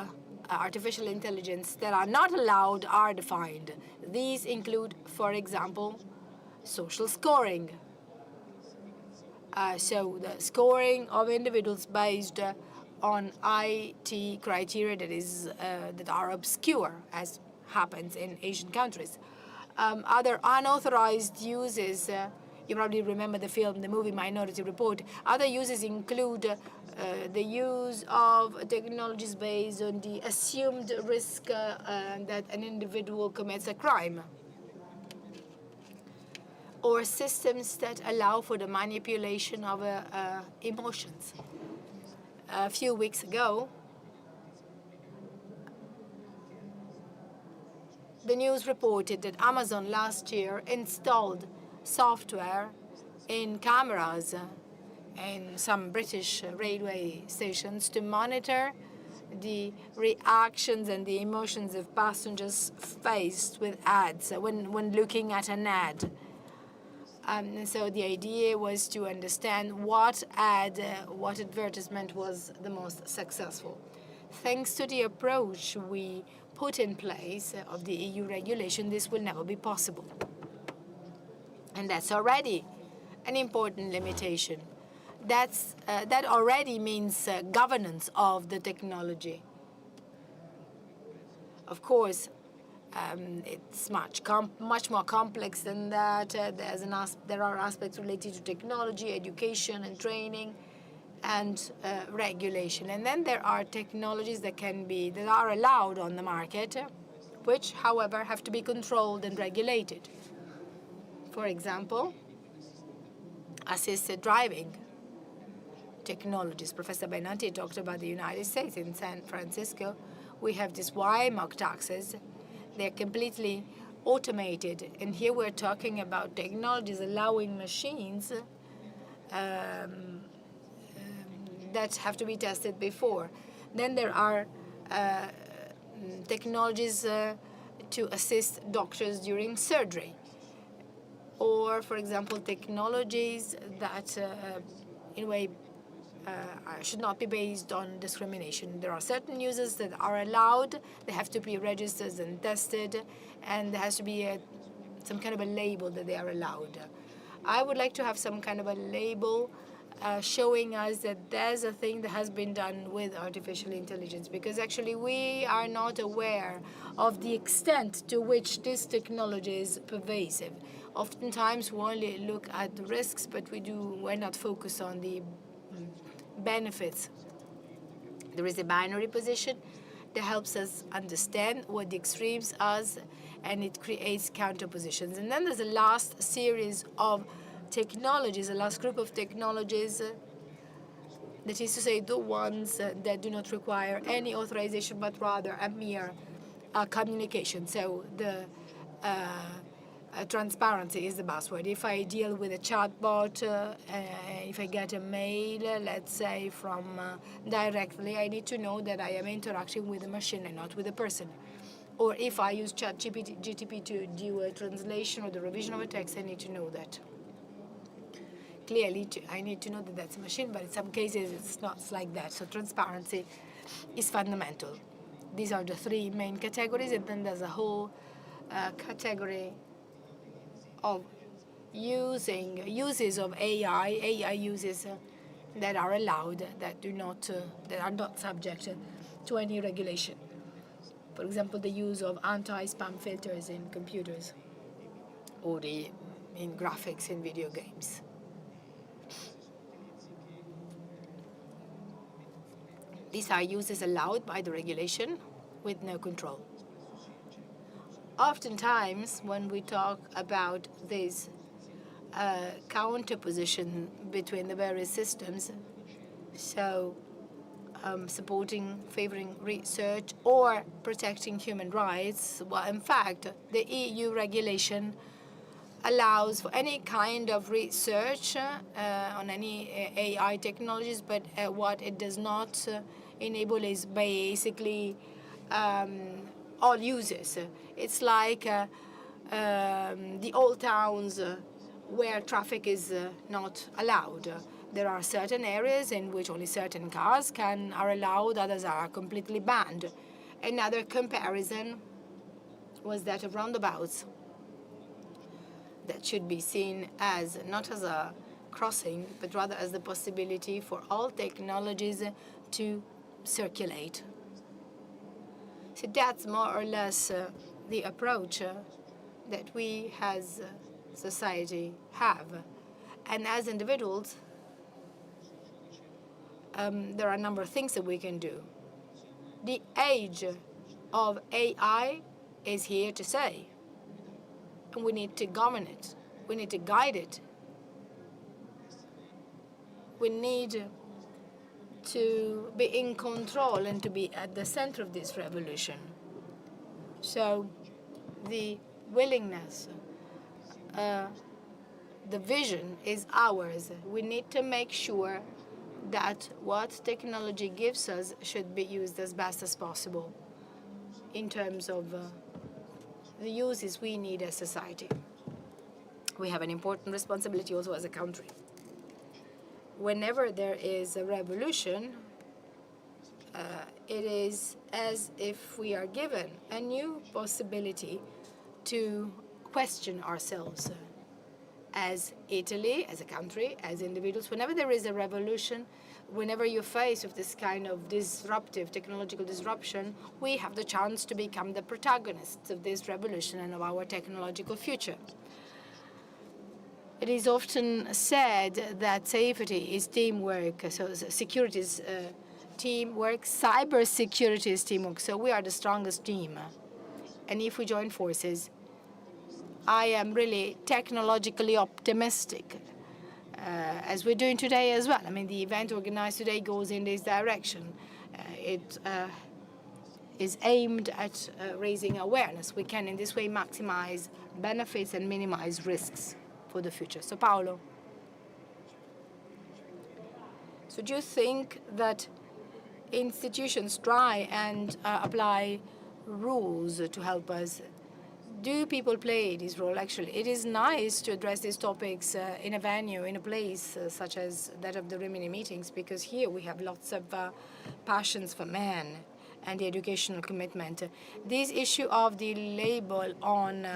artificial intelligence that are not allowed are defined. These include, for example, social scoring. So the scoring of individuals based on IT criteria that are obscure, as happens in Asian countries. Other unauthorized uses, you probably remember the movie Minority Report. Other uses include the use of technologies based on the assumed risk that an individual commits a crime, or systems that allow for the manipulation of emotions. A few weeks ago, the news reported that Amazon last year installed software in cameras in some British railway stations to monitor the reactions and the emotions of passengers faced with ads when looking at an ad. And so the idea was to understand what advertisement was the most successful. Thanks to the approach we put in place of the EU regulation, this will never be possible. And that's already an important limitation. That already means governance of the technology. Of course, it's much more complex than that. There are aspects related to technology, education and training, and regulation. And then there are technologies that are allowed on the market, which, however, have to be controlled and regulated. For example, assisted driving technologies. Professor Benanti talked about the United States. In San Francisco, we have these Waymo taxis. They're completely automated. And here we're talking about technologies allowing machines that have to be tested before. Then there are technologies to assist doctors during surgery. Or, for example, technologies that, in a way, should not be based on discrimination. There are certain uses that are allowed. They have to be registered and tested, and there has to be some kind of a label that they are allowed. I would like to have some kind of a label showing us that there's a thing that has been done with artificial intelligence, because actually we are not aware of the extent to which this technology is pervasive. Oftentimes we only look at the risks, but we're not focused on the benefits. There is a binary position that helps us understand what the extremes are, and it creates counterpositions. And then there's a last series of technologies, a last group of technologies, that is to say the ones that do not require any authorization, but rather a mere communication. So the transparency is the buzzword. If I deal with a chatbot, if I get a mail, let's say from directly, I need to know that I am interacting with a machine and not with a person. Or if I use ChatGPT to do a translation or the revision of a text, I need to know that. Clearly, I need to know that that's a machine, but in some cases it's not like that. So transparency is fundamental. These are the three main categories, and then there's a whole category of uses of AI uses that are allowed, that are not subject to any regulation. For example, the use of anti-spam filters in computers, or in graphics in video games. These are uses allowed by the regulation with no control. Oftentimes, when we talk about this counterposition between the various systems, so supporting, favoring research, or protecting human rights, well, in fact, the EU regulation allows for any kind of research on any AI technologies, but what it does not enable is basically all users. It's like the old towns where traffic is not allowed. There are certain areas in which only certain cars are allowed, others are completely banned. Another comparison was that of roundabouts, that should be seen as not as a crossing, but rather as the possibility for all technologies to circulate. So that's more or less the approach that we as society have. And as individuals, there are a number of things that we can do. The age of AI is here to stay. And we need to govern it. We need to guide it. We need to be in control and to be at the center of this revolution. So the willingness, the vision is ours. We need to make sure that what technology gives us should be used as best as possible in terms of the uses we need as society. We have an important responsibility also as a country. Whenever there is a revolution, it is as if we are given a new possibility to question ourselves as Italy, as a country, as individuals. Whenever there is a revolution, whenever you're faced with this kind of disruptive technological disruption, we have the chance to become the protagonists of this revolution and of our technological future. It is often said that safety is teamwork, so security is teamwork, cybersecurity is teamwork, so we are the strongest team. And if we join forces, I am really technologically optimistic, as we're doing today as well. I mean, the event organized today goes in this direction. It is aimed at raising awareness. We can, in this way, maximize benefits and minimize risks for the future. So, Paolo, so do you think that institutions try and apply rules to help us? Do people play this role? Actually, it is nice to address these topics in a venue, in a place such as that of the Rimini meetings, because here we have lots of passions for men and the educational commitment. This issue of the label on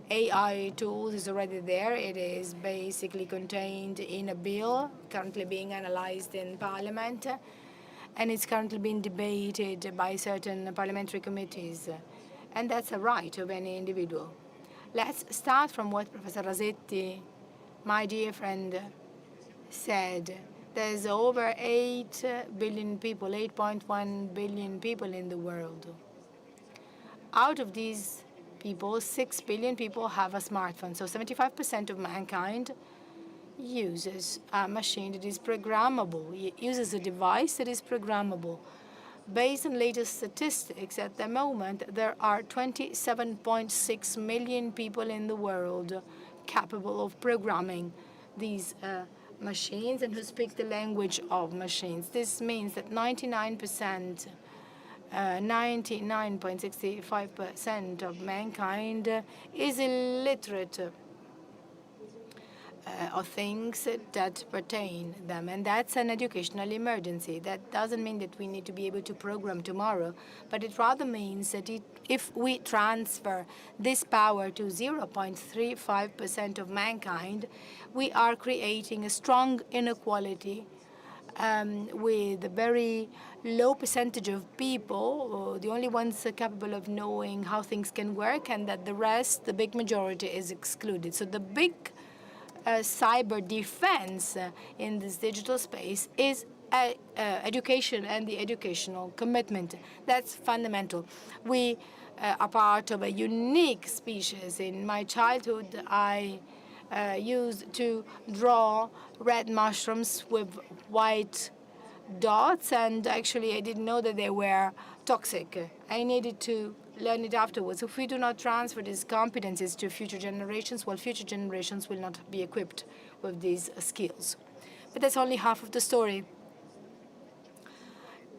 AI tools is already there. It is basically contained in a bill currently being analyzed in Parliament, and it's currently being debated by certain parliamentary committees. And that's a right of any individual. Let's start from what Professor Rasetti, my dear friend, said. There's over 8 billion people, 8.1 billion people in the world. Out of these people, 6 billion people have a smartphone. So 75% of mankind uses a machine that is programmable, uses a device that is programmable. Based on latest statistics, at the moment, there are 27.6 million people in the world capable of programming these machines and who speak the language of machines. This means that 99.65% of mankind is illiterate of things that pertain them, and that's an educational emergency. That doesn't mean that we need to be able to program tomorrow, but it rather means that if we transfer this power to 0.35% of mankind, we are creating a strong inequality with a very low percentage of people, the only ones capable of knowing how things can work, and that the rest, the big majority, is excluded. So the big cyber defense in this digital space is education and the educational commitment. That's fundamental. We are part of a unique species. In my childhood, I used to draw red mushrooms with white dots, and actually I didn't know that they were toxic. I needed to learn it afterwards. If we do not transfer these competencies to future generations, well, future generations will not be equipped with these skills. But that's only half of the story.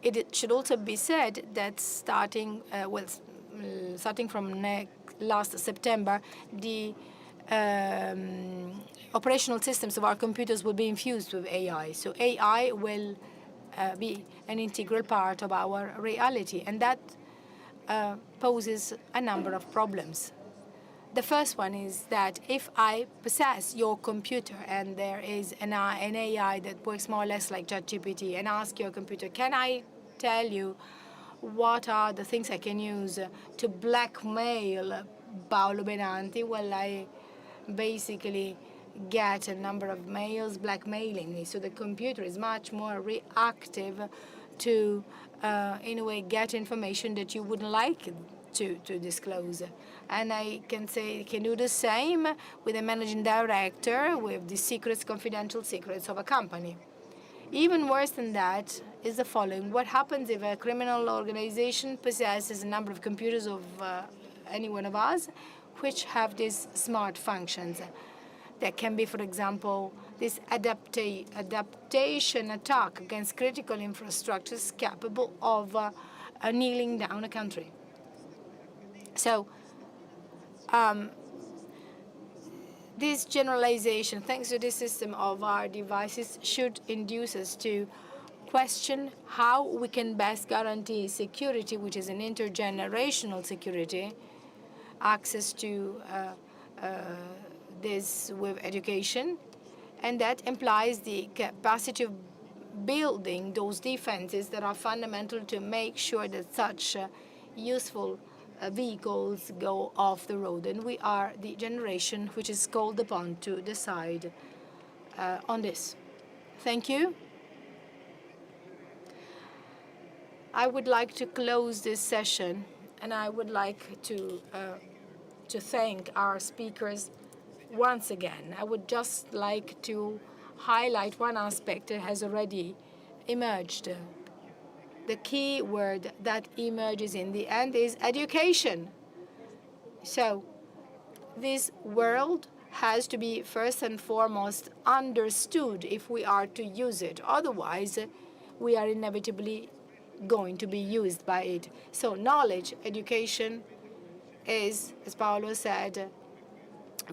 It should also be said that starting from last September, the operational systems of our computers will be infused with AI. So AI will be an integral part of our reality, and that poses a number of problems. The first one is that if I possess your computer and there is an AI that works more or less like ChatGPT, and ask your computer, can I tell you what are the things I can use to blackmail Paolo Benanti? Well, I basically get a number of mails blackmailing me. So the computer is much more reactive to, in a way, get information that you wouldn't like to disclose. And I can say, can do the same with a managing director with the secrets, confidential secrets of a company. Even worse than that is the following. What happens if a criminal organization possesses a number of computers of any one of us which have these smart functions? There can be, for example, this adaptation attack against critical infrastructures capable of kneeling down a country. So this generalization, thanks to this system of our devices, should induce us to question how we can best guarantee security, which is an intergenerational security, access to this with education, and that implies the capacity of building those defenses that are fundamental to make sure that such useful vehicles go off the road. And we are the generation which is called upon to decide on this. Thank you. I would like to close this session, and I would like to thank our speakers once again. I would just like to highlight one aspect that has already emerged. The key word that emerges in the end is education. So this world has to be first and foremost understood if we are to use it. Otherwise, we are inevitably going to be used by it. So knowledge, education is, as Paolo said,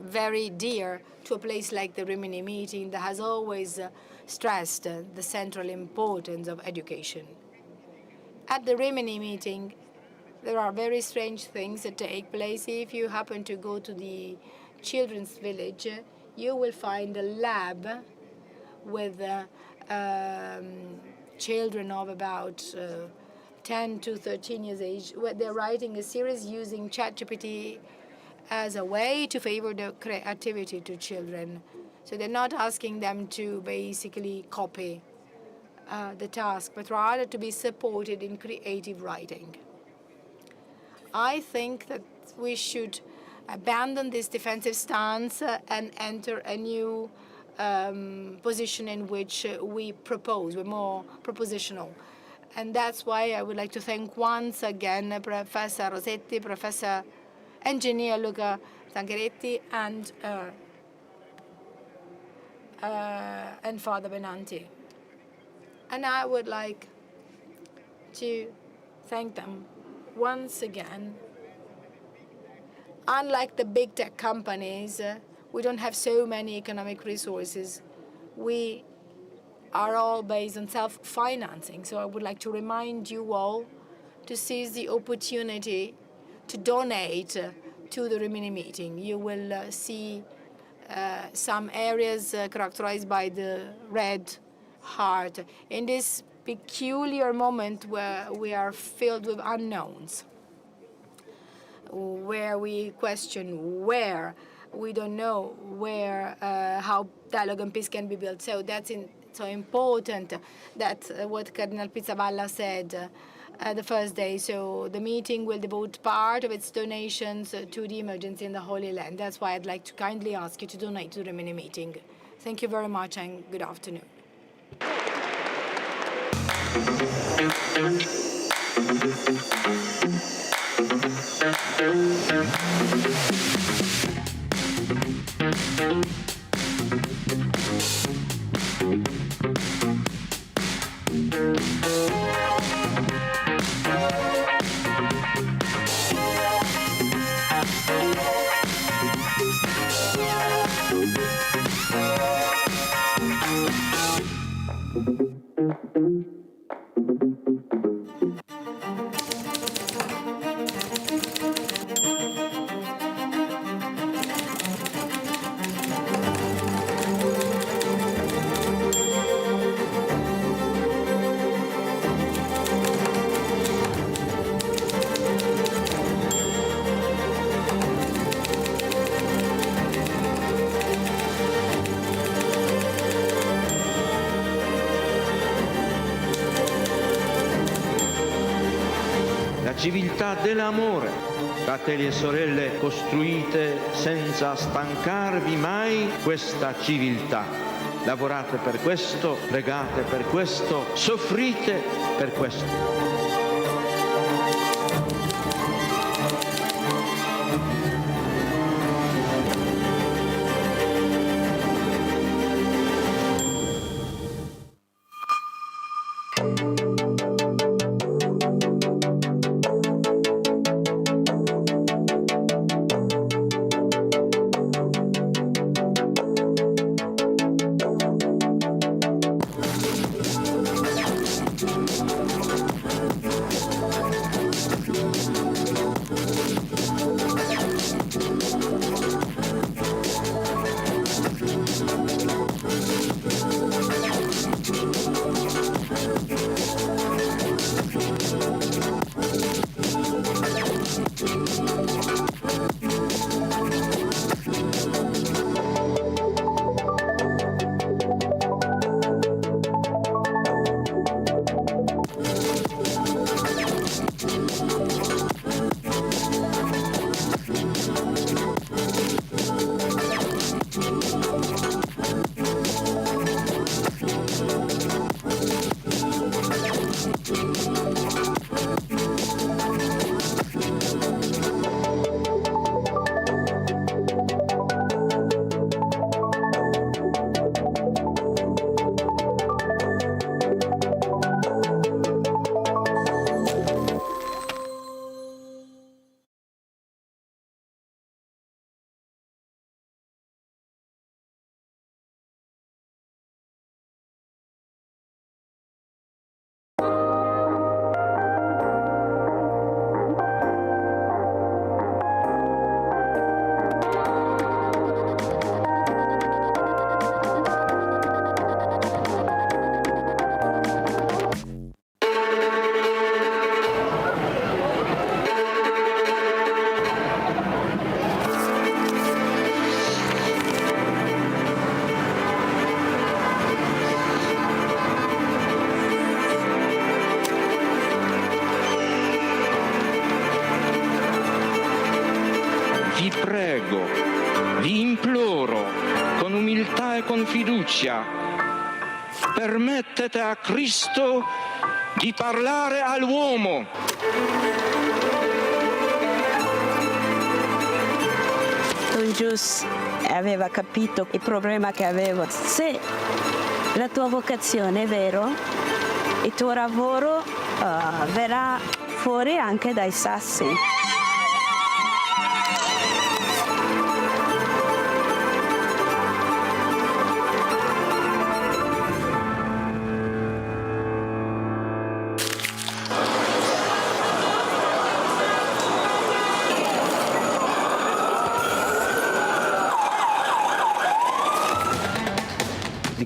very dear to a place like the Rimini meeting that has always stressed the central importance of education. At the Rimini meeting, there are very strange things that take place. If you happen to go to the children's village, you will find a lab with children of about 10 to 13 years age, where they're writing a series using ChatGPT as a way to favor the creativity to children. So they're not asking them to basically copy the task, but rather to be supported in creative writing. I think that we should abandon this defensive stance and enter a new position in which we propose. We're more propositional. And that's why I would like to thank once again Professor Rasetti, Professor Engineer Luca Tagliaretti, and Father Benanti. And I would like to thank them once again. Unlike the big tech companies, we don't have so many economic resources. We are all based on self-financing. So I would like to remind you all to seize the opportunity to donate to the Rimini meeting. You will see some areas characterized by the red heart. In this peculiar moment where we are filled with unknowns, where we question where, we don't know where, how dialogue and peace can be built. So that's so important. That's what Cardinal Pizzaballa said the first day. So the meeting will devote part of its donations to the emergency in the Holy Land. That's why I'd like to kindly ask you to donate to the mini meeting. Thank you very much and good afternoon. Civiltà dell'amore. Fratelli e sorelle, costruite senza stancarvi mai questa civiltà. Lavorate per questo, pregate per questo, soffrite per questo. vi imploro, con umiltà e con fiducia, permettete a Cristo di parlare all'uomo. Don Gius aveva capito il problema che avevo. Se la tua vocazione è vero, il tuo lavoro verrà fuori anche dai sassi.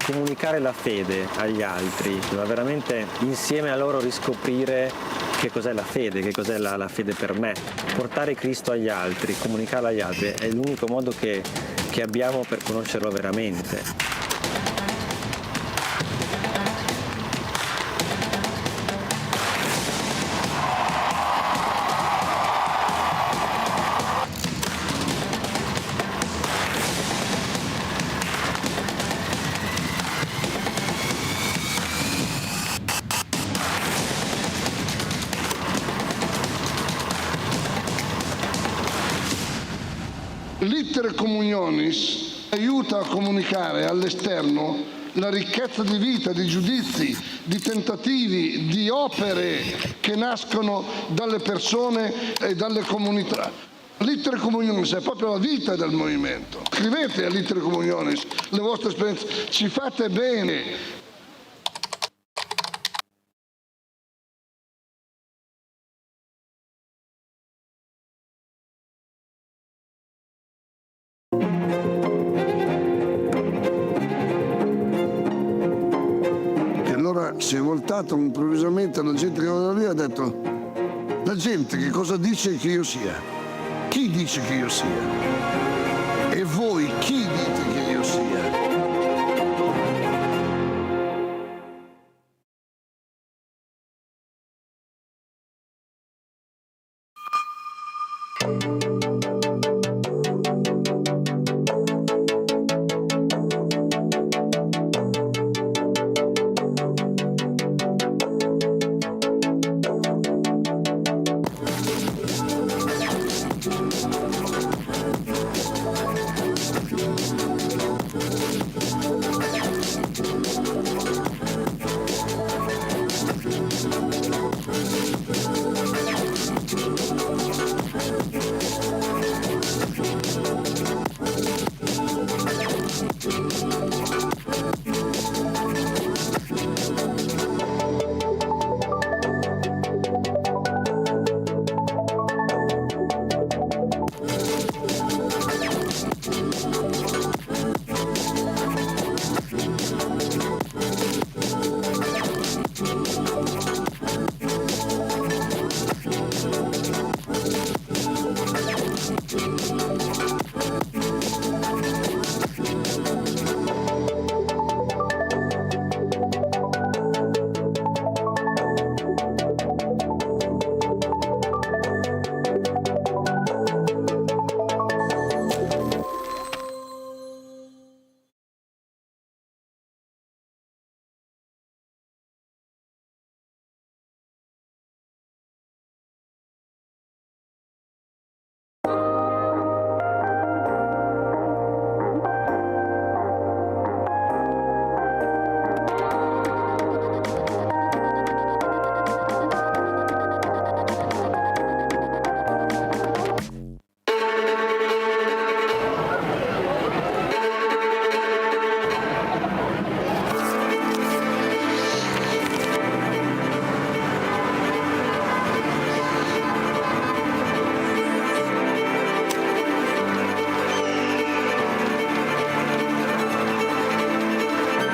Comunicare la fede agli altri, ma veramente insieme a loro riscoprire che cos'è la fede, che cos'è la fede per me. Portare Cristo agli altri, comunicarlo agli altri è l'unico modo che abbiamo per conoscerlo veramente. L'iter communionis aiuta a comunicare all'esterno la ricchezza di vita, di giudizi, di tentativi, di opere che nascono dalle persone e dalle comunità. L'iter communionis è proprio la vita del movimento. Scrivete all'iter communionis le vostre esperienze, ci fate bene. Si è voltato improvvisamente alla gente che era lì e ha detto: la gente che cosa dice che io sia? Chi dice che io sia? E voi chi dite che io sia?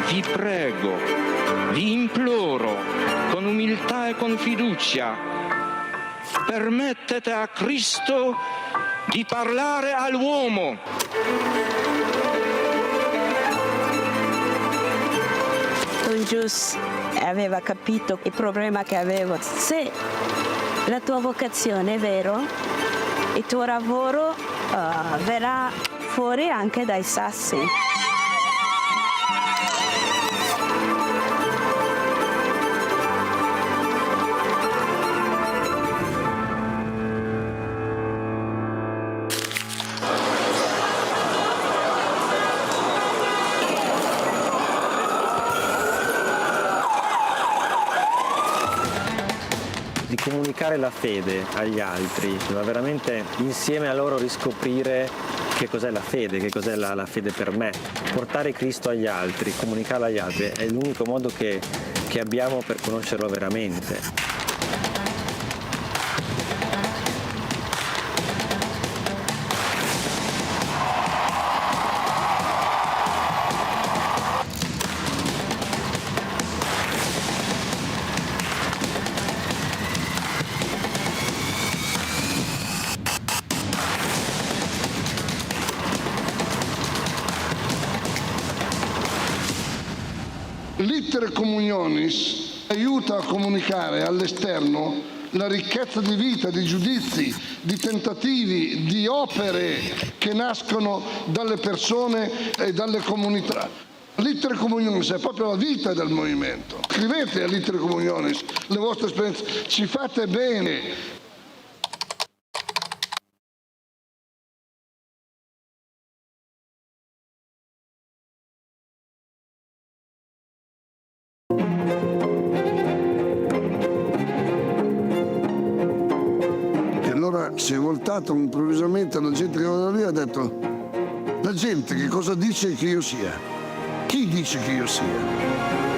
Vi prego, vi imploro, con umiltà e con fiducia, permettete a Cristo di parlare all'uomo. Don Gius aveva capito il problema che avevo. Se la tua vocazione è vero, il tuo lavoro verrà fuori anche dai sassi. Comunicare la fede agli altri, ma veramente insieme a loro riscoprire che cos'è la fede, che cos'è la fede per me. Portare Cristo agli altri, comunicarlo agli altri è l'unico modo che abbiamo per conoscerlo veramente. L'iter communionis aiuta a comunicare all'esterno la ricchezza di vita, di giudizi, di tentativi, di opere che nascono dalle persone e dalle comunità. L'iter communionis è proprio la vita del movimento. Scrivete all'iter communionis le vostre esperienze, ci fate bene. si è voltato improvvisamente alla gente che era lì e ha detto: la gente che cosa dice che io sia? Chi dice che io sia?